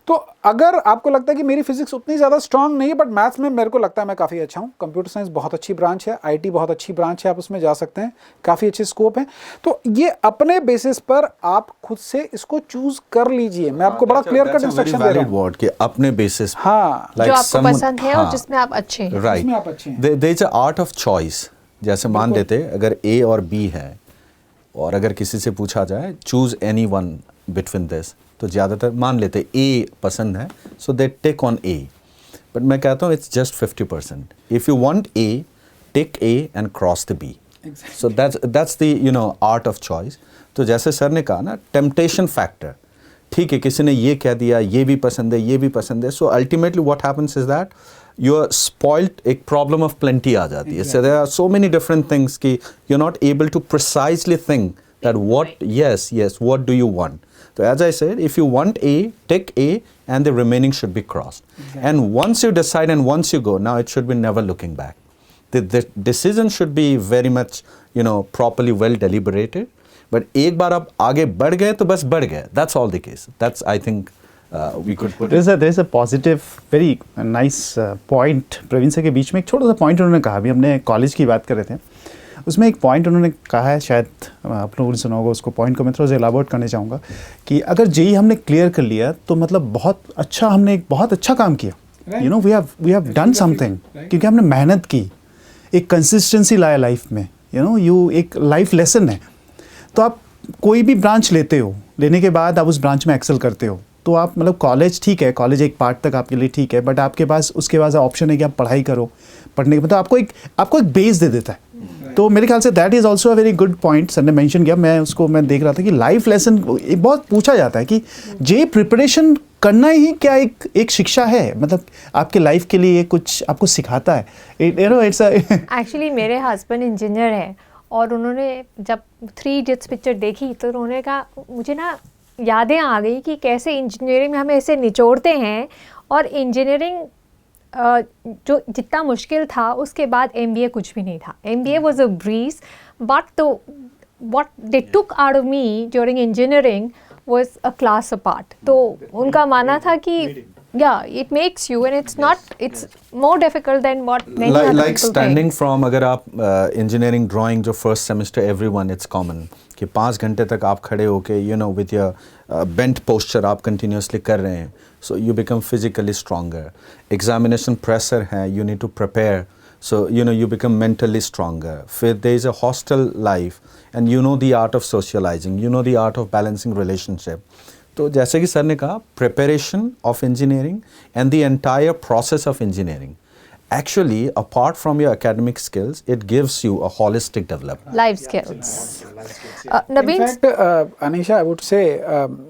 तो अगर आपको लगता है कि मेरी फिजिक्स उतनी ज़्यादा स्ट्रांग नहीं है बट मैथ्स में मेरे को लगता है मैं काफ़ी अच्छा हूँ, कंप्यूटर साइंस बहुत अच्छी ब्रांच है, आईटी बहुत अच्छी ब्रांच है, आप उसमें जा सकते हैं, काफ़ी अच्छे स्कोप हैं, तो ये अपने बेसिस पर आप खुद से इसको चूज कर लीजिए। मैं आपको बड़ा क्लियर कट इंस्ट्रक्शन दे रहा हूँ कि अपने बेसिस, हाँ, जो आपको पसंद है और जिसमें आप अच्छे हैं, राइट, आप अच्छे हैं। There is a art of choice. जैसे मान लेते अगर ए और बी है, और अगर किसी से पूछा जाए choose any one between this, तो ज़्यादातर मान लेते ए पसंद है, so they take on A, but मैं कहता हूँ it's just 50%। If you want A, take A and cross the B, so that's the art of choice. तो जैसे सर ने कहा ना, टेम्पटेशन फैक्टर, ठीक है, किसी ने ये कह दिया ये भी पसंद है ये भी पसंद है, so ultimately what happens is that you are spoiled, एक प्रॉब्लम ऑफ प्लेंटी आ जाती है। So there are so many different things कि you are not able to precisely think that what yes what do you want. So as I said, if you want A, take A and the remaining should be crossed. Exactly. And once you decide and once you go, now it should be never looking back. The decision should be very much, properly well deliberated. But एक बार आप आगे बढ़ गए तो बस बढ़ गए. That's all the case. That's, I think, we could put it. There is a positive, very nice point. Praveen sir के बीच में एक छोटा सा point उन्होंने कहा, अभी हमने कॉलेज की बात कर रहे थे, उसमें एक पॉइंट उन्होंने कहा है, शायद आप लोगों ने सुना होगा उसको, पॉइंट को मैं थोड़ा सा एलाबोरेट करना चाहूँगा कि अगर जेई हमने क्लियर कर लिया तो मतलब बहुत अच्छा, हमने एक बहुत अच्छा काम किया, वी हैव डन समथिंग, क्योंकि हमने मेहनत की, एक कंसिस्टेंसी लाया लाइफ में, एक लाइफ लेसन है। तो आप कोई भी ब्रांच लेते हो, लेने के बाद आप उस ब्रांच में एक्सेल करते हो, तो आप मतलब कॉलेज ठीक है, कॉलेज एक पार्ट तक आपके लिए ठीक है, बट आपके पास उसके बाद ऑप्शन है कि आप पढ़ाई करो, पढ़ने के मतलब आपको एक बेस दे देता है। तो मेरे ख्याल say that is also a very good point, sir ने मेंशन किया, मैं देख रहा था कि लाइफ लेसन बहुत पूछा जाता है कि जे प्रिपरेशन करना ही क्या एक शिक्षा है, मतलब आपके लाइफ के लिए कुछ आपको सिखाता है, इट्स एक्चुअली मेरे हस्बैंड इंजीनियर है, और उन्होंने जब 3 इडियट्स पिक्चर देखी तो उन्होंने कहा मुझे ना यादें आ गई कि कैसे इंजीनियरिंग में हमें ऐसे निचोड़ते हैं, और इंजीनियरिंग जो जितना मुश्किल था उसके बाद MBA कुछ भी नहीं था. MBA was a breeze, but what they took out of me during engineering was a class apart. तो उनका मानना था कि it makes you, and it's more difficult than what many other people like standing think. from, अगर आप engineering drawing जो first semester everyone it's common कि 5 घंटे तक आप खड़े होके with your bent posture आप continuously कर रहे हैं, so you become physically stronger. Examination pressure है, you need to prepare, so you become mentally stronger. फिर there is a hostel life and the art of socializing, the art of balancing relationship. तो जैसे कि sir ने कहा, preparation of engineering and the entire process of engineering, actually apart from your academic skills, it gives you a holistic development. Life skills. In Naveen, fact, Anisha, I would say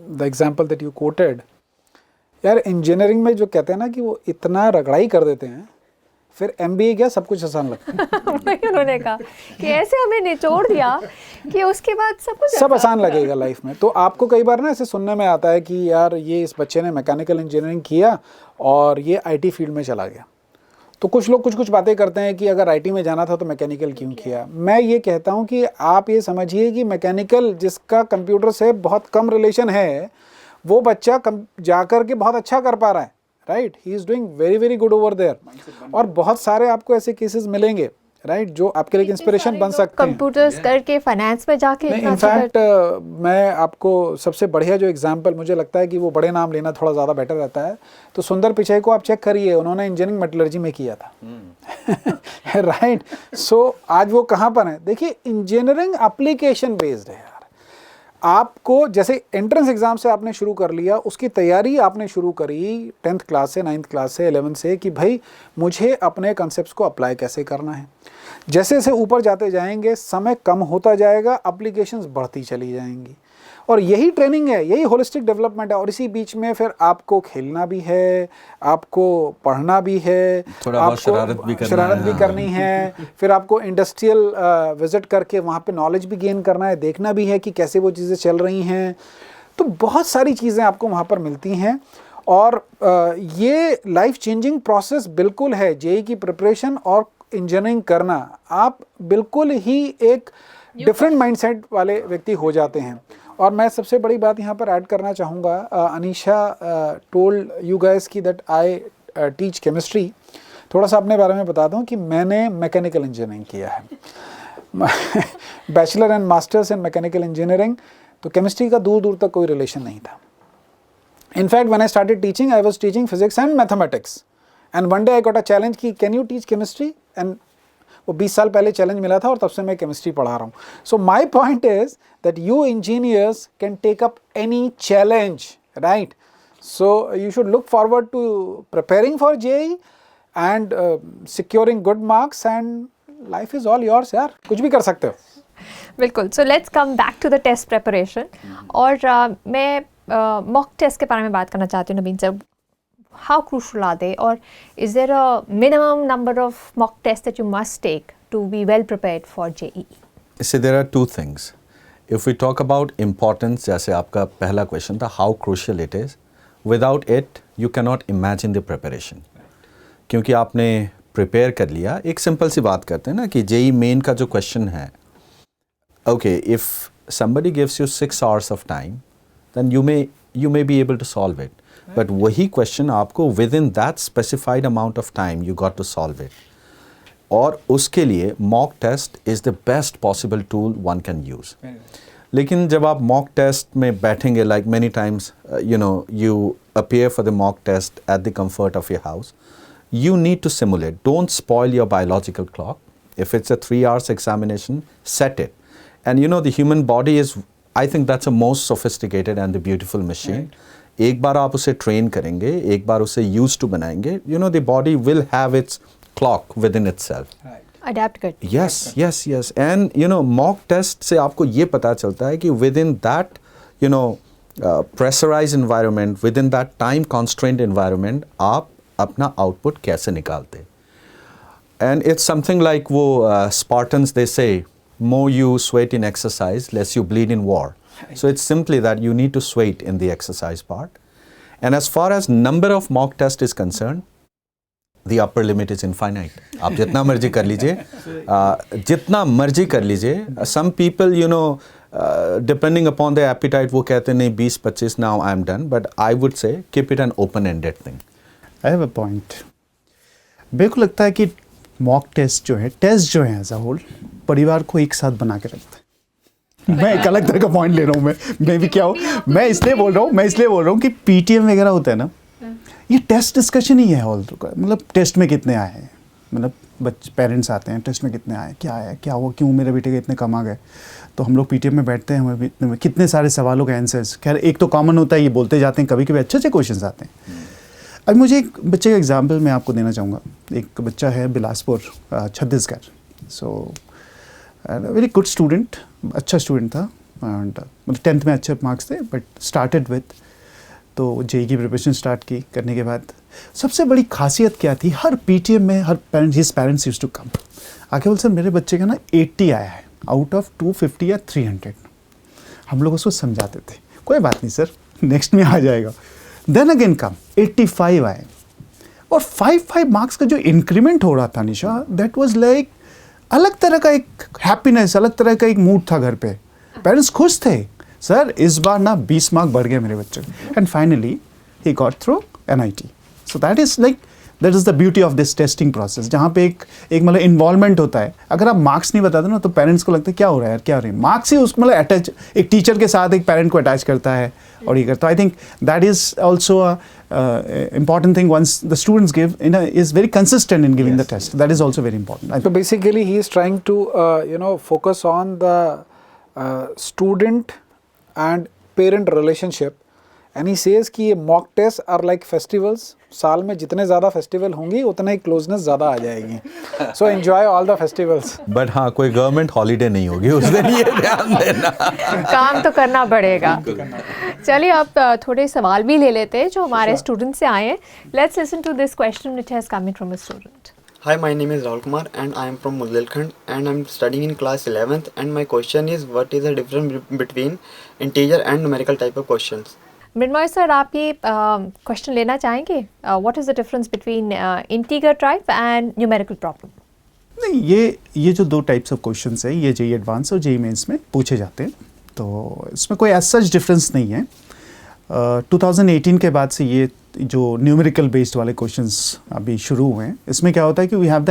the example that you quoted, यार engineering में जो कहते हैं ना कि वो इतना रगड़ाई कर देते हैं, फिर MBA क्या सब कुछ आसान लगता है. वही उन्होंने कहा कि ऐसे हमें निचोड़ दिया कि उसके बाद सब आसान लगेगा लाइफ में. तो आपको कई बार ना ऐसे सुनने में आता है कि यार ये इस बच्चे ने मैकेनिकल इंजीनियरिंग किया और ये IT फील्ड में चला गया. तो कुछ लोग कुछ बातें करते हैं कि अगर IT में जाना था तो मैकेनिकल क्यों किया. मैं ये कहता हूँ कि आप ये समझिए कि मैकेनिकल जिसका कंप्यूटर से बहुत कम रिलेशन है, वो बच्चा जा कर के बहुत अच्छा कर पा रहा है, right. He is doing very very good over there. और बहुत सारे आपको ऐसे केसेस मिलेंगे, राइट, जो आपके लिए इंस्पिरेशन बन सकते हैं. कंप्यूटर्स करके फाइनेंस में जाके इनफैक्ट मैं आपको सबसे बढ़िया जो एग्जांपल मुझे लगता है कि वो बड़े नाम लेना थोड़ा ज़्यादा बेटर रहता है, तो सुंदर पिचाई को आप चेक करिए, उन्होंने इंजीनियरिंग मेटलर्जी में किया था, राइट. सो आज वो कहाँ पर है. देखिए, इंजीनियरिंग एप्लीकेशन बेस्ड है. आपको जैसे एंट्रेंस एग्ज़ाम से आपने शुरू कर लिया, उसकी तैयारी आपने शुरू करी 10th क्लास से, 9th क्लास से, 11th से, कि भाई मुझे अपने कॉन्सेप्ट्स को अप्लाई कैसे करना है. जैसे जैसे ऊपर जाते जाएंगे, समय कम होता जाएगा, एप्लीकेशंस बढ़ती चली जाएंगी. और यही ट्रेनिंग है, यही होलिस्टिक डेवलपमेंट है. और इसी बीच में फिर आपको खेलना भी है, आपको पढ़ना भी है, थोड़ा बहुत शरारत भी करनी है. फिर आपको इंडस्ट्रियल विजिट करके वहाँ पे नॉलेज भी गेन करना है, देखना भी है कि कैसे वो चीज़ें चल रही हैं. तो बहुत सारी चीज़ें आपको वहाँ पर मिलती हैं. और ये लाइफ चेंजिंग प्रोसेस बिल्कुल है. JEE की प्रिपरेशन और इंजीनियरिंग करना, आप बिल्कुल ही एक डिफरेंट माइंडसेट वाले व्यक्ति हो जाते हैं. और मैं सबसे बड़ी बात यहाँ पर ऐड करना चाहूँगा, अनीशा टोल्ड यू गाइस की दैट आई टीच केमिस्ट्री. थोड़ा सा अपने बारे में बता दूँ कि मैंने मैकेनिकल इंजीनियरिंग किया है, bachelor and masters in mechanical engineering. तो केमिस्ट्री का दूर दूर तक कोई रिलेशन नहीं था. In fact when I started teaching, I was teaching physics and mathematics. And one day I got a challenge कि can you teach chemistry. And वो 20 साल पहले चैलेंज मिला था और तब से मैं केमिस्ट्री पढ़ा रहा हूँ. So my point is that you engineers can take up any challenge, right. So you should look forward to preparing for JEE and securing good marks, and life is all yours. यार कुछ भी कर सकते हो. बिल्कुल. So let's come back to the test preparation. और मैं mock test के बारे में बात करना चाहती हूँ, नवीन sir. How crucial are they, or is there a minimum number of mock tests that you must take to be well prepared for JEE? See, there are two things. If we talk about importance, जैसे आपका पहला question था, how crucial it is. Without it, you cannot imagine the preparation. क्योंकि आपने prepare कर लिया. एक simple सी बात करते हैं ना कि JEE main का जो question है, okay, if somebody gives you 6 hours of time, then you may be able to solve it. But वही question आपको within that specified amount of time you got to solve it. और उसके लिए mock test is the best possible tool one can use. लेकिन जब आप mock test में बैठेंगे, like many times you appear for the mock test at the comfort of your house, you need to simulate. Don't spoil your biological clock. If it's a 3 hours examination, set it. And the human body is, I think that's the most sophisticated and the beautiful machine. Right. एक बार आप उसे train करेंगे, एक बार उसे use to बनाएंगे, the body will have its clock within itself. Adapt कर. Yes. And mock test से आपको ये पता चलता है कि within that pressurized environment, within that time constrained environment, आप अपना output कैसे निकालते. And it's something like वो Spartans they say, more you sweat in exercise, less you bleed in war. So it's simply that you need to sway it in the exercise part. And as far as number of mock test is concerned, the upper limit is infinite. आप जितना मर्जी कर लीजिए, जितना मर्जी कर लीजिए. Some people, you know, depending upon their appetite, वो कहते हैं नहीं 20-25 now I am done. But I would say keep it an open-ended thing. I have a point. मेरे को लगता है कि मॉक टेस्ट जो है एज अ होल परिवार को एक साथ बना के रखता है. मैं एक अलग तरह का पॉइंट ले रहा हूँ. मैं भी क्या हूँ, मैं इसलिए बोल रहा हूँ कि पीटीएम वगैरह होता है ना, ये टेस्ट डिस्कशन ही है ऑल. मतलब टेस्ट में कितने आए हैं, मतलब बच्चे पेरेंट्स आते हैं टेस्ट में कितने आए, क्या आया, क्या हुआ, क्यों मेरे बेटे के इतने कम आ गए. तो हम लोग पीटीएम में बैठते हैं, हमें कितने सारे सवालों के आंसर्स. खैर एक तो कॉमन होता है, ये बोलते जाते हैं, कभी कभी अच्छे अच्छे क्वेश्चन आते हैं. अब मुझे एक बच्चे का एग्जाम्पल मैं आपको देना चाहूँगा. एक बच्चा है Bilaspur, Chhattisgarh. So very good student, अच्छा स्टूडेंट था. एंड मतलब 10th में अच्छे मार्क्स थे, बट स्टार्टेड विथ, तो जेई की प्रिपरेशन स्टार्ट की. करने के बाद सबसे बड़ी खासियत क्या थी, हर पीटीएम में हर पेरेंट्स यूज्ड टू कम आके बोल, सर मेरे बच्चे का ना 80 आया है आउट ऑफ 250 या 300. हम लोग उसको समझाते थे, कोई बात नहीं सर, नेक्स्ट में आ जाएगा. देन अगेन कम 85 आए, और 5 मार्क्स का जो इंक्रीमेंट हो रहा था निशा, दैट वाज लाइक अलग तरह का एक हैप्पीनेस, अलग तरह का एक मूड था घर पे. पेरेंट्स खुश थे, सर इस बार ना 20 मार्क बढ़ गए मेरे बच्चे. And finally he got through NIT. So that is the beauty of this testing process, जहाँ पे एक मतलब इन्वॉल्वमेंट होता है. अगर आप मार्क्स नहीं बताते ना, तो पेरेंट्स को लगता है क्या हो रहा है यार, क्या हो रही है. मार्क्स ही उसको मतलब अटैच, एक टीचर के साथ एक पेरेंट को अटैच करता है और ये करता है. आई think that is also important thing. Once the students give, is very consistent in giving the test. That is also very important. So basically he is trying to focus on the student and parent relationship, and he says कि ये mock tests are like festivals. साल में जितने ज़्यादा festival होंगी उतना ही closeness ज़्यादा आ जाएगी. So enjoy all the festivals. But हाँ, कोई गवर्नमेंट हॉलीडे नहीं होगी उस दिन, ये ध्यान देना. काम तो करना पड़ेगा. चलिए अब थोड़े सवाल भी ले लेते हैं जो हमारे स्टूडेंट से आए हैं. Let's listen to this question which has come in from a student. Hi, my name is Rahul Kumar and I am from Muzilkhand and I am studying in class 11th, and my question is, what is the difference between integer and numerical type of questions? Mrunmay sir, आप ये question लेना चाहेंगे? What is the difference between integer type and numerical problem? नहीं, ये जो दो types of questions है, ये जेई एडवांस और जेई मेंस में पूछे जाते हैं. तो इसमें कोई एज सच डिफरेंस नहीं है. 2018 के बाद से ये जो न्यूमेरिकल बेस्ड वाले क्वेश्चंस अभी शुरू हुए हैं, इसमें क्या होता है कि वी हैव द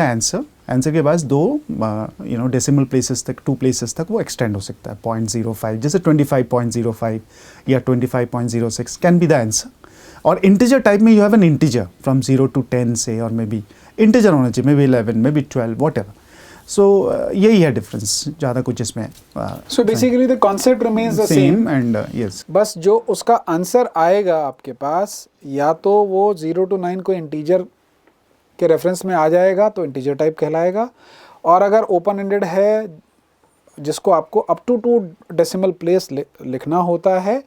आंसर के पास दो डेसिमल प्लेसेस तक, 2 प्लेसेस तक वो एक्सटेंड हो सकता है. 0.05 जैसे 25.05 या 25.06 कैन बी द आंसर. और इंटीजर टाइप में you have an integer from 0 to 10 से, और मे बी इंटीजर होना चाहिए, may be 11, may be 12, whatever. So यही है डिफरेंस, ज़्यादा कुछ इसमें. So basically the concept remains the same and yes, बस जो उसका आंसर आएगा आपके पास, या तो वो 0 to 9 को इंटीजर के रेफरेंस में आ जाएगा तो इंटीजर टाइप कहलाएगा, और अगर ओपन एंडेड है जिसको आपको अप टू 2 डेसिमल प्लेस लिखना होता है,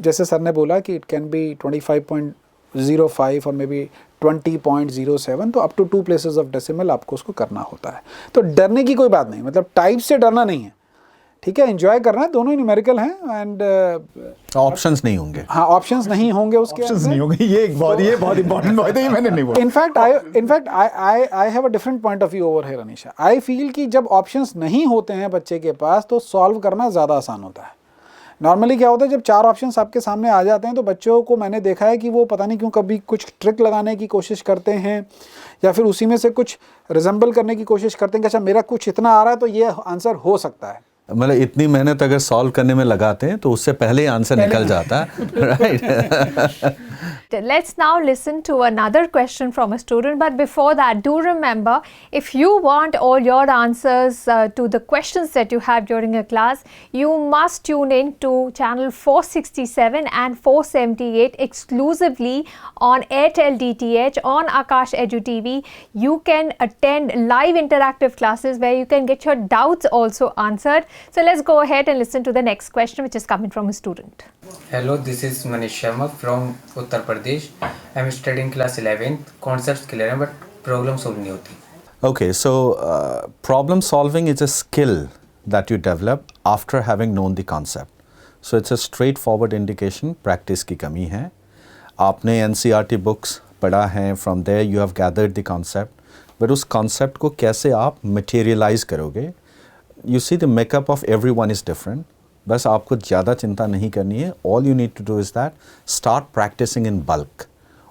जैसे सर ने बोला कि इट कैन बी 25.05 और मे बी 20.07, तो up to 2 places of decimal आपको उसको करना होता है. तो डरने की कोई बात नहीं, मतलब टाइप से डरना नहीं है, ठीक है, एंजॉय करना है. दोनों ही न्यूमेरिकल हैं एंड ऑप्शंस नहीं होंगे. हाँ, ऑप्शंस नहीं होंगे उसके ऑप्शंस नहीं होंगे. ये एक बहुत इंपॉर्टेंट बात है, मैंने नहीं बोला. In fact I have a different point of view over here Anisha. I feel कि जब ऑप्शंस नहीं होते हैं बच्चे के पास तो सॉल्व करना ज़्यादा आसान होता है. नॉर्मली क्या होता है, जब 4 ऑप्शंस आपके सामने आ जाते हैं तो बच्चों को मैंने देखा है कि वो पता नहीं क्यों कभी कुछ ट्रिक लगाने की कोशिश करते हैं, या फिर उसी में से कुछ रिजेंबल करने की कोशिश करते हैं कि अच्छा मेरा कुछ इतना आ रहा है तो ये आंसर हो सकता है. मतलब इतनी मेहनत अगर सॉल्व करने में लगाते हैं तो उससे पहले ही आंसर निकल जाता है, right. Let's now listen to another question from a student, but before that, do remember, if you want all your answers to the questions that you have during a class, you must tune in to channel 467 and 478 exclusively on Airtel DTH on Akash Edu TV. You can attend live interactive classes where you can get your doubts also answered. So let's go ahead and listen to the next question, which is coming from a student. Hello, this is Manish Sharma from Uttar Pradesh. I am studying class 11th. Concepts clear हैं but problem solve नहीं होती. Okay, so problem solving is a skill that you develop after having known the concept. So it's a straight forward indication practice की कमी है. आपने NCERT books पढ़ा है, from there you have gathered the concept, but उस concept को कैसे आप मटेरियलाइज करोगे. You see the makeup of everyone is different. बस आपको ज़्यादा चिंता नहीं करनी है. All you need to do is that start practising in bulk.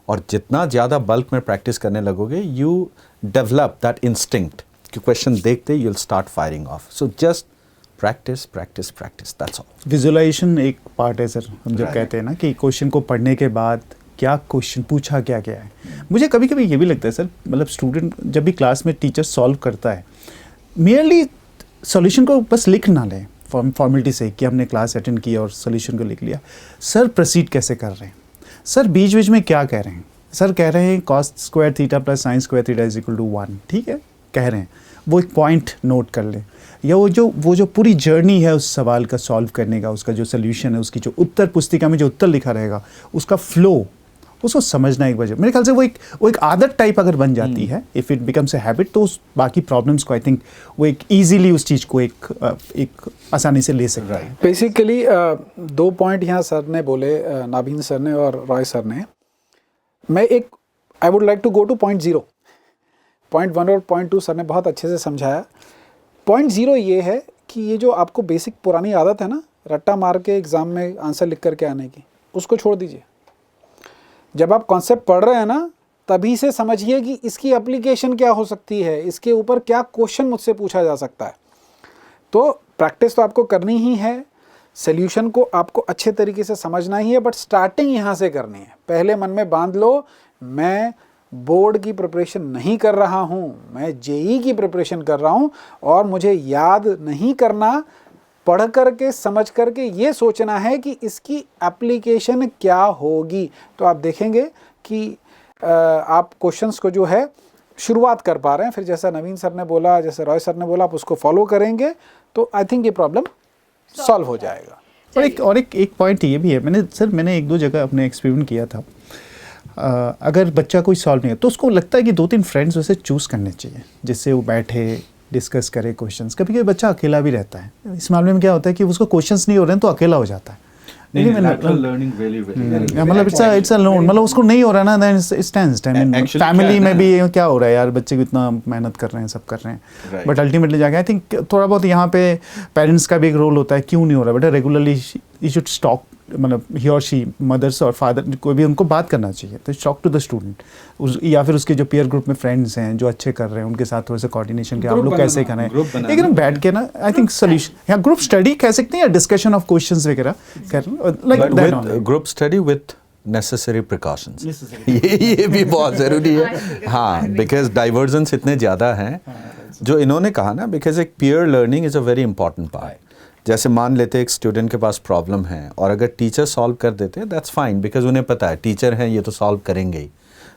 और जितना ज़्यादा बल्क में प्रैक्टिस करने लगोगे, यू डेवलप दैट इंस्टिंक्ट कि क्वेश्चन देखते you will start firing off. So just practice practice practice, that's all. Visualisation एक part है सर. हम जब कहते हैं ना कि क्वेश्चन को पढ़ने के बाद क्या क्वेश्चन पूछा क्या क्या है, मुझे कभी कभी ये भी लगता है सर, मतलब स्टूडेंट जब भी क्लास में टीचर सॉल्व करता है, मेयरली सॉल्यूशन को बस लिख ना लें फॉर्मेलिटी से कि हमने क्लास अटेंड किया और सॉल्यूशन को लिख लिया. सर प्रोसीड कैसे कर रहे हैं, सर बीच बीच में क्या कह रहे हैं. सर कह रहे हैं cos square theta plus sine square theta is equal to 1, ठीक है कह रहे हैं, वो एक पॉइंट नोट कर लें. या वो जो पूरी जर्नी है उस सवाल का सॉल्व करने का, उसका जो सोल्यूशन है, उसकी जो उत्तर पुस्तिका में जो उत्तर लिखा रहेगा, उसका फ्लो, उसको समझना एक वजह. मेरे ख्याल से वो एक आदत टाइप अगर बन जाती है, if it becomes a habit, तो उस बाकी प्रॉब्लम्स को आई थिंक वो एक ईजीली उस चीज़ को एक आसानी से ले सकता है. बेसिकली 2 पॉइंट यहाँ सर ने बोले, नाबीन सर ने और रॉय सर ने. मैं I would like to go to point 0. Point 1 और पॉइंट 2 सर ने बहुत अच्छे से समझाया. पॉइंट 0 ये है कि ये जो आपको बेसिक पुरानी आदत है ना, रट्टा मार के एग्ज़ाम में आंसर लिख करके आने की, उसको छोड़ दीजिए. जब आप कॉन्सेप्ट पढ़ रहे हैं ना, तभी से समझिए कि इसकी एप्लीकेशन क्या हो सकती है, इसके ऊपर क्या क्वेश्चन मुझसे पूछा जा सकता है. तो प्रैक्टिस तो आपको करनी ही है, सॉल्यूशन को आपको अच्छे तरीके से समझना ही है, बट स्टार्टिंग यहाँ से करनी है. पहले मन में बांध लो, मैं बोर्ड की प्रिपरेशन नहीं कर रहा हूँ, मैं JEE की प्रिपरेशन कर रहा हूँ, और मुझे याद नहीं करना, पढ़ करके समझ करके ये सोचना है कि इसकी एप्लीकेशन क्या होगी. तो आप देखेंगे कि आप क्वेश्चंस को जो है शुरुआत कर पा रहे हैं. फिर जैसा नवीन सर ने बोला, जैसे रॉय सर ने बोला, आप उसको फॉलो करेंगे तो आई थिंक ये प्रॉब्लम सॉल्व हो जाएगा. और एक पॉइंट ये भी है, मैंने 1-2 जगह अपने एक्सपेरिमेंट किया था. अगर बच्चा कोई सॉल्व नहीं है तो उसको लगता है कि 2-3 फ्रेंड्स वैसे चूज़ करने चाहिए, जिससे वो बैठे डिस्कस करे क्वेश्चंस. कभी कभी बच्चा अकेला भी रहता है. इस मामले में क्या होता है कि उसको क्वेश्चंस नहीं हो रहे हैं तो अकेला हो जाता है. मतलब इट्स अ लोन, मतलब उसको नहीं हो रहा ना, then it's tensed. I mean family में भी क्या हो रहा है यार, बच्चे को इतना मेहनत कर रहे हैं, सब कर रहे हैं, बट अल्टीमेटली जाके आई थिंक थोड़ा बहुत यहाँ पे पेरेंट्स का भी एक रोल होता है. क्यों नहीं हो रहा बेटा, रेगुलरली यू शुड स्टॉक, मतलब ही और शी, मदर्स और फादर को भी उनको बात करना चाहिए. तो टॉक टू द स्टूडेंट, या फिर उसके जो पीयर ग्रुप में फ्रेंड्स हैं जो अच्छे कर रहे हैं, उनके साथ थोड़ा सा कोऑर्डिनेशन के आप लोग कैसे करें, एकदम बैठ के ना, आई थिंक सोल्यूशन, या ग्रुप स्टडी कह सकते हैं, या डिस्कशन ऑफ क्वेश्चंस वगैरह कर, group study with necessary precautions. ये भी बहुत ज़रूरी है. हाँ, बिकॉज डाइवर्जेंस इतने ज़्यादा हैं जो इन्होंने कहा ना, बिकॉज एक peer learning is a very important part. जैसे मान लेते एक स्टूडेंट के पास प्रॉब्लम है और अगर टीचर सॉल्व कर देते हैं, दैट्स फाइन, बिकॉज उन्हें पता है टीचर हैं ये तो सॉल्व करेंगे ही.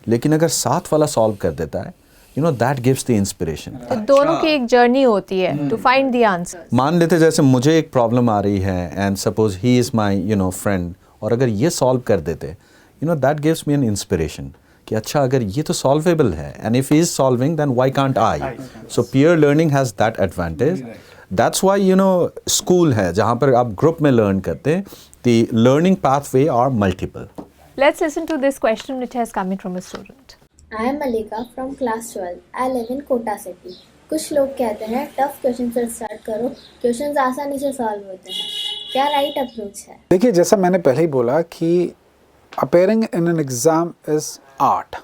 लेकिन अगर साथ वाला सॉल्व कर देता है, you know, that gives the inspiration. तो दोनों की एक जर्नी होती है टू फाइंड द आंसर. मान लेते जैसे मुझे एक प्रॉब्लम आ रही है and suppose he is my friend, और अगर ये सॉल्व कर देते, that gives me an inspiration कि अच्छा अगर ये तो सॉल्वेबल है, and if he is solving then why can't I. So peer learning has that advantage. That's why school है जहाँ पर आप ग्रुप में लर्न करते हैं. The learning pathway are multiple. Let's listen to this question which has come in from a student. I am Malika from class 12. I live in Kota city. कुछ लोग कहते हैं टफ क्वेश्चन से start करो, questions आसानी से solve होते हैं. क्या राइट अप्रोच है? देखिए, जैसा मैंने पहले ही बोला कि appearing in an exam is art.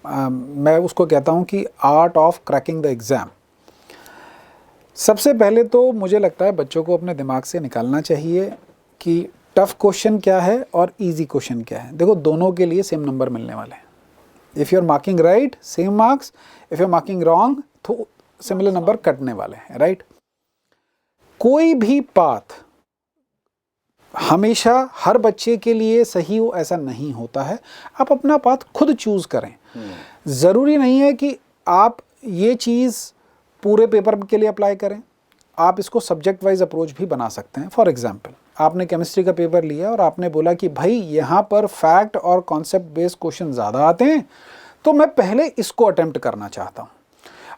मैं उसको कहता हूँ कि art of cracking the exam. सबसे पहले तो मुझे लगता है बच्चों को अपने दिमाग से निकालना चाहिए कि टफ़ क्वेश्चन क्या है और इजी क्वेश्चन क्या है. देखो, दोनों के लिए सेम नंबर मिलने वाले हैं. If you are marking right, same marks. If you are marking wrong, तो सिमिलर नंबर कटने वाले हैं, राइट. कोई भी पाथ हमेशा हर बच्चे के लिए सही हो ऐसा नहीं होता है. आप अपना पाथ खुद चूज़ करें. ज़रूरी नहीं है कि आप ये चीज़ पूरे पेपर के लिए अप्लाई करें. आप इसको सब्जेक्ट वाइज अप्रोच भी बना सकते हैं. फॉर एग्जांपल, आपने केमिस्ट्री का पेपर लिया और आपने बोला कि भाई यहाँ पर फैक्ट और कॉन्सेप्ट बेस्ड क्वेश्चन ज़्यादा आते हैं, तो मैं पहले इसको अटेम्प्ट करना चाहता हूँ.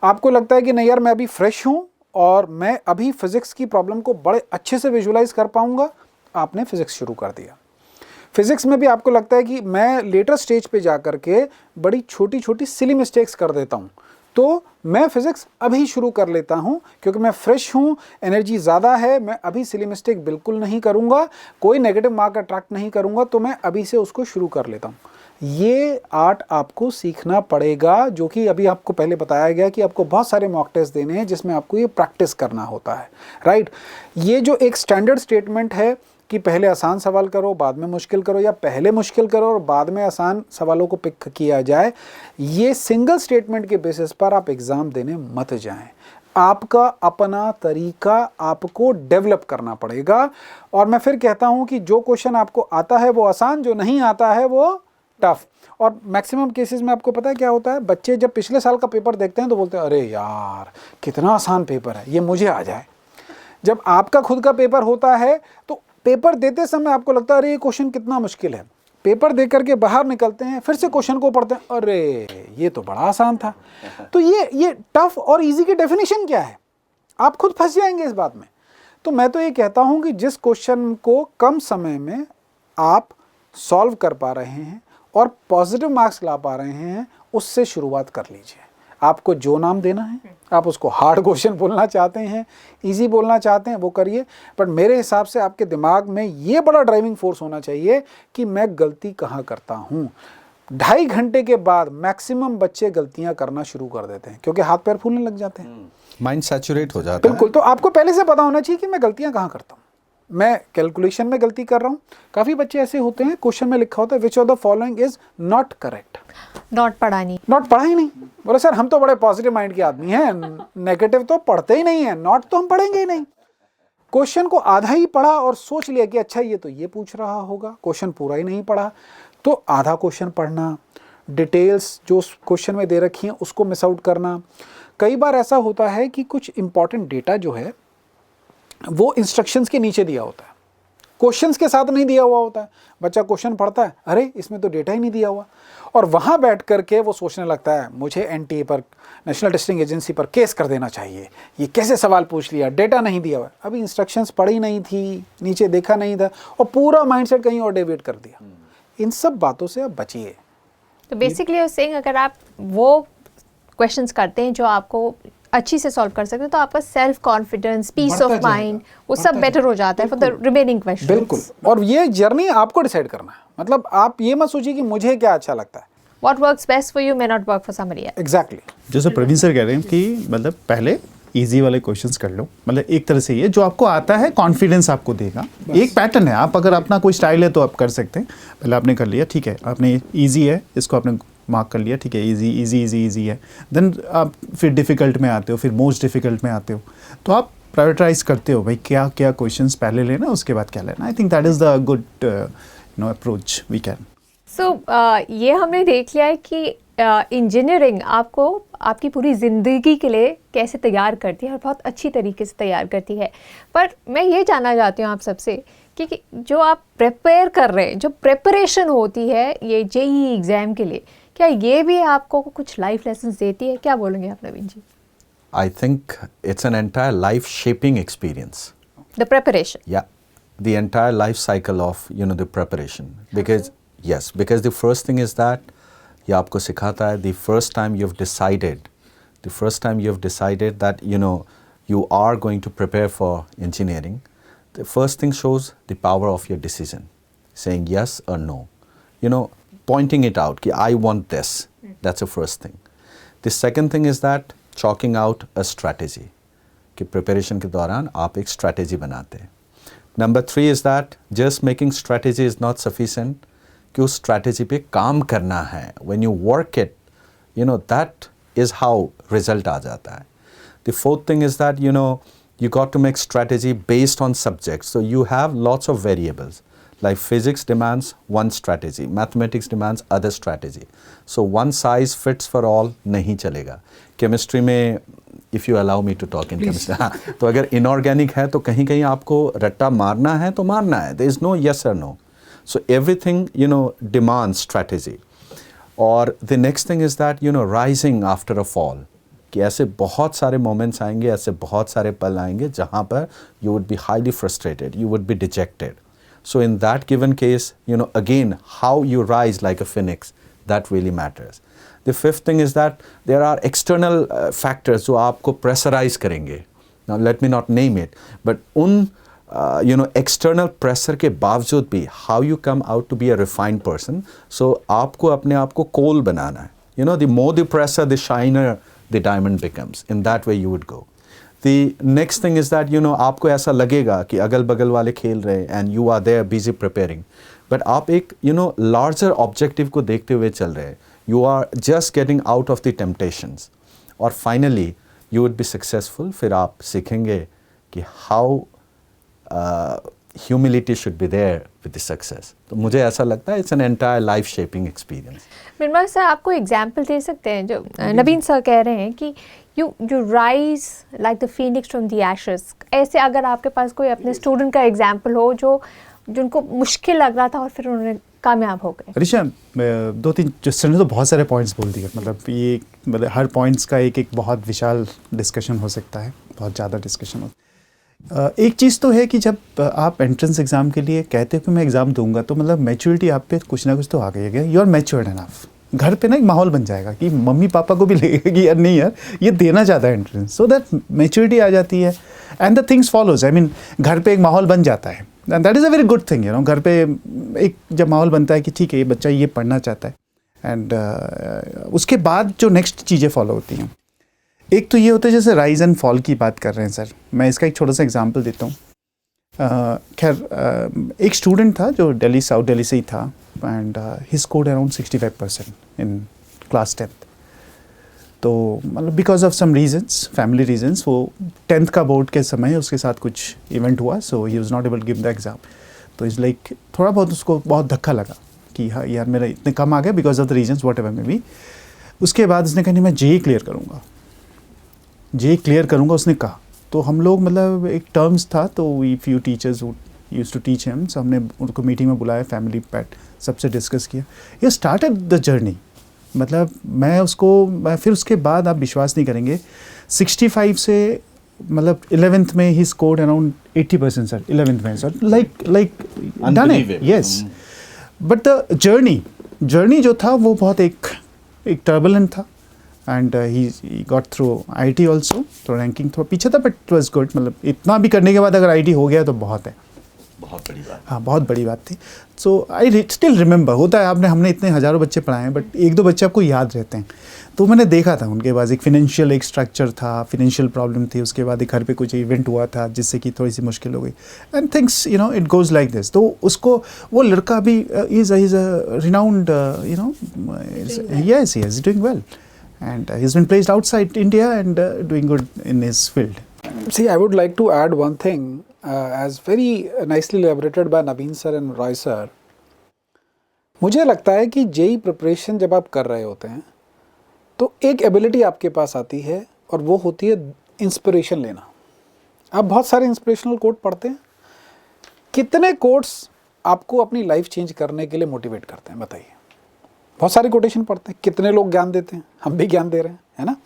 आपको लगता है कि नहीं यार, मैं अभी फ्रेश हूँ और मैं अभी फिज़िक्स की प्रॉब्लम को बड़े अच्छे से विजुलाइज कर पाऊँगा, आपने फिज़िक्स शुरू कर दिया। फिज़िक्स में भी आपको लगता है कि मैं लेटर स्टेज पे जा कर के बड़ी छोटी छोटी सिली मिस्टेक्स कर देता हूँ, तो मैं फिज़िक्स अभी शुरू कर लेता हूँ क्योंकि मैं फ्रेश हूँ, एनर्जी ज़्यादा है, मैं अभी सिली मिस्टेक बिल्कुल नहीं करूँगा, कोई नेगेटिव मार्क अट्रैक्ट नहीं करूँगा, तो मैं अभी से उसको शुरू कर लेता हूँ। ये आर्ट आपको सीखना पड़ेगा, जो कि अभी आपको पहले बताया गया कि आपको बहुत सारे मॉक टेस्ट देने हैं जिसमें आपको ये प्रैक्टिस करना होता है, राइट। ये जो एक स्टैंडर्ड स्टेटमेंट है कि पहले आसान सवाल करो बाद में मुश्किल करो, या पहले मुश्किल करो और बाद में आसान सवालों को पिक किया जाए, ये सिंगल स्टेटमेंट के बेसिस पर आप एग्ज़ाम देने मत जाएं। आपका अपना तरीका आपको डेवलप करना पड़ेगा। और मैं फिर कहता हूं कि जो क्वेश्चन आपको आता है वो आसान, जो नहीं आता है वो टफ। और मैक्सिमम केसेस में आपको पता है क्या होता है, बच्चे जब पिछले साल का पेपर देखते हैं तो बोलते हैं अरे यार कितना आसान पेपर है, ये मुझे आ जाए। जब आपका खुद का पेपर होता है तो पेपर देते समय आपको लगता है अरे ये क्वेश्चन कितना मुश्किल है, पेपर दे करके बाहर निकलते हैं, फिर से क्वेश्चन को पढ़ते हैं, अरे ये तो बड़ा आसान था। तो ये टफ और इजी की डेफिनेशन क्या है, आप खुद फंस जाएंगे इस बात में। तो मैं तो ये कहता हूँ कि जिस क्वेश्चन को कम समय में आप सॉल्व कर पा रहे हैं और पॉजिटिव मार्क्स ला पा रहे हैं, उससे शुरुआत कर लीजिए। आपको जो नाम देना है, आप उसको हार्ड क्वेश्चन बोलना चाहते हैं, इजी बोलना चाहते हैं, वो करिए। बट मेरे हिसाब से आपके दिमाग में ये बड़ा ड्राइविंग फोर्स होना चाहिए कि मैं गलती कहाँ करता हूँ। 2.5 घंटे के बाद मैक्सिमम बच्चे गलतियाँ करना शुरू कर देते हैं क्योंकि हाथ पैर फूलने लग जाते हैं, माइंड सैचुरेट हो जाता है। बिल्कुल। तो आपको पहले से पता होना चाहिए कि मैं गलतियाँ कहाँ करता हूँ। मैं कैलकुलेशन में गलती कर रहा हूँ। काफ़ी बच्चे ऐसे होते हैं, क्वेश्चन में लिखा होता है which of the following is not correct, not पढ़ा नहीं, नॉट पढ़ा ही नहीं। बोले सर हम तो बड़े पॉजिटिव माइंड के आदमी हैं, नेगेटिव तो पढ़ते ही नहीं है, नॉट तो हम पढ़ेंगे ही नहीं। क्वेश्चन को आधा ही पढ़ा और सोच लिया कि अच्छा ये तो ये पूछ रहा होगा, क्वेश्चन पूरा ही नहीं पढ़ा। तो आधा क्वेश्चन पढ़ना, डिटेल्स जो क्वेश्चन में दे रखी हैं उसको मिस आउट करना। कई बार ऐसा होता है कि कुछ इंपॉर्टेंट डेटा जो है वो इंस्ट्रक्शंस के नीचे दिया होता है, क्वेश्चंस के साथ नहीं दिया हुआ होता है। बच्चा क्वेश्चन पढ़ता है, अरे इसमें तो डेटा ही नहीं दिया हुआ, और वहाँ बैठ करके वो सोचने लगता है मुझे एनटीए पर, नेशनल टेस्टिंग एजेंसी पर केस कर देना चाहिए, ये कैसे सवाल पूछ लिया, डेटा नहीं दिया हुआ। अभी इंस्ट्रक्शंस पढ़ी नहीं थी, नीचे देखा नहीं था और पूरा माइंडसेट कहीं और डेविएट कर दिया। इन सब बातों से आप बचिए। तो बेसिकली सेइंग अगर आप वो क्वेश्चंस करते हैं जो आपको अच्छी से सॉल्व कर सकते हैं तो आपका self confidence, peace of mind, वो सब बेटर हो जाता है फॉर द रिमेनिंग क्वेश्चंस। बिल्कुल। और ये जर्नी आपको डिसाइड करना है, मतलब आप ये मत सोचिए कि मुझे क्या अच्छा लगता है। What works best for you may not work for somebody else. Exactly. जैसे प्रवीण सर कह रहे हैं कि मतलब पहले इजी वाले क्वेश्चंस कर लो, मतलब एक तरह से ये जो आपको आता है कॉन्फिडेंस आपको देगा। एक पैटर्न है, आप अगर अपना कोई स्टाइल है तो आप कर सकते हैं। पहले आपने कर लिया, ठीक है, आपने इजी है इसको आपने मार्क कर लिया, ठीक है, इजी इजी इजी इजी है। देन आप फिर डिफ़िकल्ट में आते हो, फिर मोस्ट डिफ़िकल्ट में आते हो, तो आप प्रायोरिटाइज करते हो भाई क्या क्या क्वेश्चंस पहले लेना उसके बाद क्या लेना। I think that is the good approach we can. So ये हमने देख लिया है कि इंजीनियरिंग आपको आपकी पूरी ज़िंदगी के लिए कैसे तैयार करती है और बहुत अच्छी तरीके से तैयार करती है। पर मैं ये जानना चाहती हूँ आप सबसे कि जो आप प्रिपेयर कर रहे हैं, जो प्रिपरेशन होती है ये जेईई एग्ज़ाम के लिए, क्या ये भी आपको कुछ लाइफ लेसन्स देती है? क्या बोलेंगे आप नवीन जी? I think it's an entire life shaping experience. The preparation. Yeah, the entire life cycle of the preparation. Because yes, because the first thing is that ये आपको सिखाता है the first time you've decided that you are going to prepare for engineering, the first thing shows the power of your decision, saying yes or no, pointing it out कि I want this. That's the first thing. The second thing is that chalking out a strategy कि preparation के दौरान आप एक strategy बनाते हैं. Number 3 is that just making strategy is not sufficient कि उस strategy पे काम करना है. When you work it, that is how result आ जाता है. The fourth thing is that you got to make strategy based on subjects. So you have lots of variables. Like physics demands one strategy, mathematics demands other strategy. So one size fits for all नहीं चलेगा. Chemistry में, if you allow me to talk in chemistry, तो अगर inorganic है तो कहीं कहीं आपको रट्टा मारना है तो मारना है. There is no yes or no. So everything demands strategy. और the next thing is that rising after a fall. कि ऐसे बहुत सारे moments आएंगे, ऐसे बहुत सारे पल आएंगे जहाँ पर you would be highly frustrated, you would be dejected. So in that given case, again, how you rise like a phoenix, that really matters. The fifth thing is that there are external factors जो आपको pressurize करेंगे. Now let me not name it, but उन external pressure के बावजूद भी how you come out to be a refined person. So आपको अपने आप को coal बनाना है. The more the pressure, the shiner the diamond becomes. In that way you would go. The next thing is that आपको ऐसा लगेगा कि अगल बगल वाले खेल रहे and you are there busy preparing. But आप एक larger objective को देखते हुए चल रहे हैं. You are just getting out of the temptations. और finally you would be successful. फिर आप सीखेंगे कि how humility should be there with the success. तो मुझे ऐसा लगता है it's an entire life shaping experience. Nirmal sir आपको एग्जाम्पल दे सकते हैं जो नवीन सर कह रहे हैं कि you rise like the phoenix from the ashes. ऐसे अगर आपके पास कोई अपने स्टूडेंट का एग्जाम्पल हो जो जिनको मुश्किल लग रहा था और फिर उन्होंने कामयाब हो गए. अरीशा, दो तीन सर ने तो बहुत सारे पॉइंट्स बोल दिए. मतलब हर पॉइंट्स का एक बहुत विशाल डिस्कशन हो सकता है, बहुत ज़्यादा डिस्कशन हो. एक चीज़ तो है कि जब आप एंट्रेंस एग्ज़ाम के लिए कहते हो कि मैं एग्ज़ाम दूंगा तो मतलब मैच्योरिटी आप पे कुछ ना कुछ तो आ गई है. You are matured enough. घर पे ना एक माहौल बन जाएगा कि मम्मी पापा को भी लगेगा कि यार नहीं यार ये देना चाहता है एंट्रेंस. सो दैट मैच्योरिटी आ जाती है and the things follows. I mean घर पे एक माहौल बन जाता है and that is a very good thing. घर पे एक जब माहौल बनता है कि ठीक है ये बच्चा ये पढ़ना चाहता है एंड उसके बाद जो नेक्स्ट चीज़ें फॉलो होती हैं. एक तो ये होता है जैसे राइज एंड फॉल की बात कर रहे हैं सर. मैं इसका एक छोटा सा एग्जांपल देता हूँ. खैर एक स्टूडेंट था जो दिल्ली साउथ दिल्ली से ही था and he scored around 65% in class 10th. तो मतलब because of some reasons, family reasons, वो 10th का बोर्ड के समय उसके साथ कुछ इवेंट हुआ. So he was not able to give the exam. तो इज़ लाइक थोड़ा बहुत उसको बहुत धक्का लगा कि हाँ यार मेरा इतने कम आ गया because of the reasons what ever may be. उसके बाद उसने कहा नहीं मैं जेई क्लियर करूँगा, जेई क्लियर करूँगा उसने कहा. तो हम लोग मतलब एक टर्म्स था तो we few teachers used to teach him. So हमने उनको मीटिंग में बुलाया, फैमिली पैट सबसे डिस्कस किया. ये स्टार्टेड द जर्नी. मतलब मैं फिर उसके बाद आप विश्वास नहीं करेंगे 65 से मतलब 11th में ही स्कोर्ड अराउंड 80% सर. 11th में sir like done it. Yes, but the journey जो था वो बहुत एक टर्बुलेंट था and he got through IIT also. तो रैंकिंग थोड़ा पीछे था बट इट वॉज गुड. मतलब इतना भी करने के बाद अगर IIT हो गया तो बहुत है, बहुत बड़ी बात. हाँ बहुत बड़ी बात थी. सो आई स्टिल रिमेंबर. होता है हमने इतने हज़ारों बच्चे पढ़ाए हैं बट एक दो बच्चे आपको याद रहते हैं. तो मैंने देखा था उनके पास एक फिनेंशियल एक स्ट्रक्चर था, फिनेंशियल प्रॉब्लम थी. उसके बाद एक घर पे कुछ इवेंट हुआ था जिससे कि थोड़ी सी मुश्किल हो गई and things it goes like this. तो उसको वो लड़का भी is a renowned yes he is doing well and he's been placed outside India and doing good in his field. See, I would like to add one thing as very nicely elaborated by Naveen sir and Roy sir. मुझे लगता है कि JEE preparation जब आप कर रहे होते हैं तो एक एबिलिटी आपके पास आती है और वो होती है इंस्पिरेशन लेना. आप बहुत सारे इंस्पिरेशनल कोट पढ़ते हैं. कितने कोट्स आपको अपनी लाइफ चेंज करने के लिए मोटिवेट करते हैं बताइए. बहुत सारे कोटेशन पढ़ते हैं. कितने लोग ज्ञान देते हैं, हम भी ज्ञान दे रहे हैं, है ना.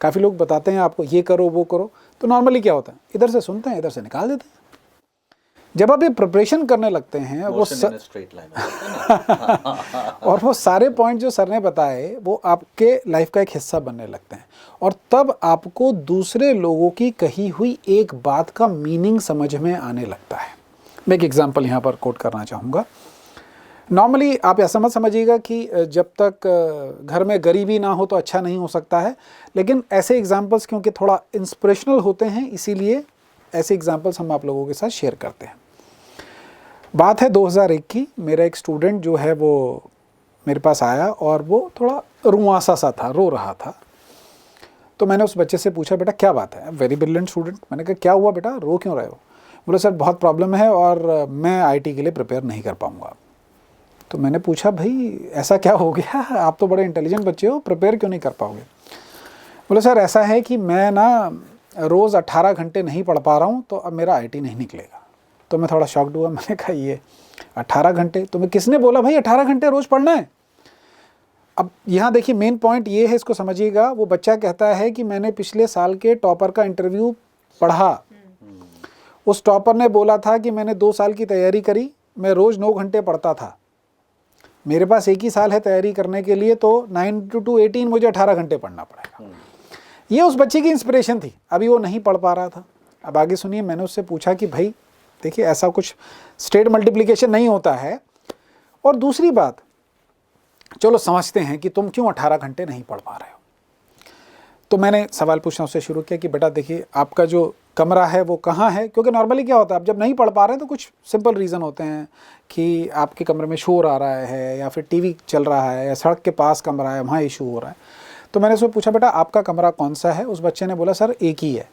काफ़ी लोग बताते हैं आपको ये करो वो करो. तो नॉर्मली क्या होता है, इधर से सुनते हैं इधर से निकाल देते हैं. जब आप ये प्रिपरेशन करने लगते हैं और वो सारे पॉइंट जो सर ने बताए वो आपके लाइफ का एक हिस्सा बनने लगते हैं और तब आपको दूसरे लोगों की कही हुई एक बात का मीनिंग समझ में आने लगता है. मैं एक एग्जांपल यहाँ पर कोट करना चाहूँगा. नॉर्मली आप ऐसा मत समझिएगा कि जब तक घर में गरीबी ना हो तो अच्छा नहीं हो सकता है, लेकिन ऐसे एग्जांपल्स क्योंकि थोड़ा इंस्पिरेशनल होते हैं इसीलिए ऐसे एग्जांपल्स हम आप लोगों के साथ शेयर करते हैं. बात है 2001 की. मेरा एक स्टूडेंट जो है वो मेरे पास आया और वो थोड़ा रुआसा सा था, रो रहा था. तो मैंने उस बच्चे से पूछा बेटा क्या बात है. Very brilliant student. मैंने कहा क्या हुआ बेटा, रो क्यों रहे हो. बोले सर बहुत प्रॉब्लम है और मैं IIT के लिए प्रिपेयर नहीं कर पाऊँगा. तो मैंने पूछा भाई ऐसा क्या हो गया, आप तो बड़े इंटेलिजेंट बच्चे हो, प्रिपेयर क्यों नहीं कर पाओगे. बोले सर ऐसा है कि मैं ना रोज़ 18 घंटे नहीं पढ़ पा रहा हूँ तो अब मेरा IIT नहीं निकलेगा. तो मैं थोड़ा शॉक्ड हुआ. मैंने कहा ये 18 घंटे तुम्हें किसने बोला भाई 18 घंटे रोज़ पढ़ना है. अब यहाँ देखिए मेन पॉइंट ये है, इसको समझिएगा. वो बच्चा कहता है कि मैंने पिछले साल के टॉपर का इंटरव्यू पढ़ा. उस टॉपर ने बोला था कि मैंने 2 साल की तैयारी करी मैं रोज़ 9 घंटे पढ़ता था, मेरे पास एक ही साल है तैयारी करने के लिए, तो 9 to 18 मुझे 18 घंटे पढ़ना पड़ेगा। ये उस बच्चे की इंस्पिरेशन थी। अभी वो नहीं पढ़ पा रहा था। अब आगे सुनिए, मैंने उससे पूछा कि भाई देखिए ऐसा कुछ स्टेट मल्टीप्लिकेशन नहीं होता है, और दूसरी बात, चलो समझते हैं कि तुम क्यों 18 घंटे नहीं पढ़ पा रहे हो। तो मैंने सवाल पूछना उससे शुरू किया कि बेटा देखिए आपका जो कमरा है वो कहाँ है, क्योंकि नॉर्मली क्या होता है, आप जब नहीं पढ़ पा रहे हैं तो कुछ सिंपल रीज़न होते हैं कि आपके कमरे में शोर आ रहा है, या फिर टीवी चल रहा है, या सड़क के पास कमरा है वहाँ इशू हो रहा है। तो मैंने उससे पूछा बेटा आपका कमरा कौन सा है। उस बच्चे ने बोला सर एक ही है।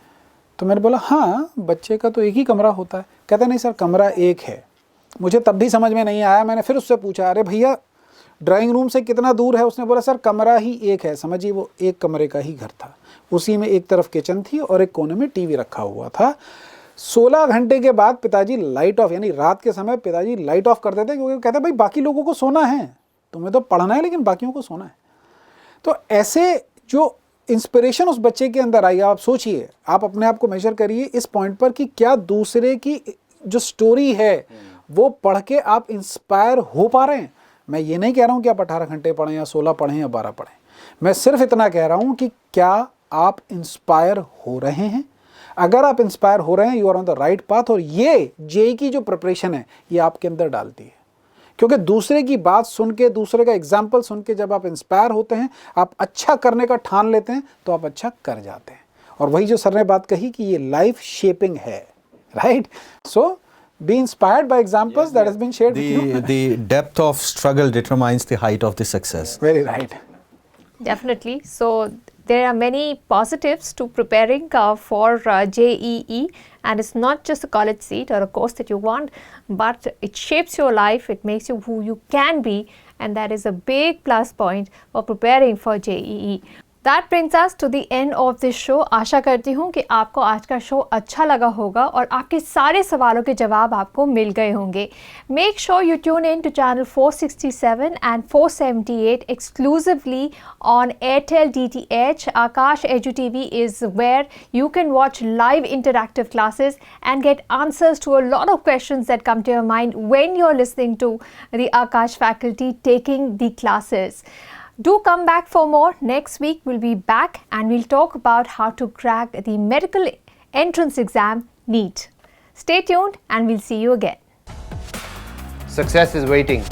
तो मैंने बोला हाँ बच्चे का तो एक ही कमरा होता है। कहता नहीं सर कमरा एक है। मुझे तब भी समझ में नहीं आया। मैंने फिर उससे पूछा अरे भैया ड्राइंग रूम से कितना दूर है। उसने बोला सर कमरा ही एक है। समझिए वो एक कमरे का ही घर था, उसी में एक तरफ किचन थी और एक कोने में टीवी रखा हुआ था। 16 घंटे के बाद पिताजी लाइट ऑफ, यानी रात के समय पिताजी लाइट ऑफ कर देते, क्योंकि कहते भाई बाकी लोगों को सोना है, तुम्हें तो पढ़ना है लेकिन बाकियों को सोना है। तो ऐसे जो इंस्पिरेशन उस बच्चे के अंदर आई, आप सोचिए, आप अपने आप को मेजर करिए इस पॉइंट पर कि क्या दूसरे की जो स्टोरी है वो पढ़ के आप इंस्पायर हो पा रहे हैं। मैं ये नहीं कह रहा हूँ कि आप 18 घंटे पढ़ें या 16 पढ़ें या 12 पढ़ें, मैं सिर्फ इतना कह रहा हूँ कि क्या आप इंस्पायर हो रहे हैं। अगर आप इंस्पायर हो रहे हैं, you are on the right path. और ये जेई की जो प्रिपरेशन है ये आपके अंदर डालती है, क्योंकि दूसरे की बात सुन के, दूसरे का एग्जाम्पल सुन के जब आप इंस्पायर होते हैं, आप अच्छा करने का ठान लेते हैं, तो आप अच्छा कर जाते हैं। और वही जो सर ने बात कही कि ये लाइफ शेपिंग है, right. So be inspired by examples that has been shared with you. The depth of struggle determines the height of the success. Very right. Definitely. So there are many positives to preparing for JEE, and it's not just a college seat or a course that you want, but it shapes your life, it makes you who you can be, and that is a big plus point for preparing for JEE. That brings us to the end of this show. आशा करती हूँ कि आपको आज का show अच्छा लगा होगा और आपके सारे सवालों के जवाब आपको मिल गए होंगे. Make sure you tune in to channel 467 and 478 exclusively on Airtel DTH. Aakash Edu TV is where you can watch live interactive classes and get answers to a lot of questions that come to your mind when you're listening to the Aakash faculty taking the classes. Do come back for more. Next week we'll be back and we'll talk about how to crack the medical entrance exam NEET. Stay tuned and we'll see you again. Success is waiting.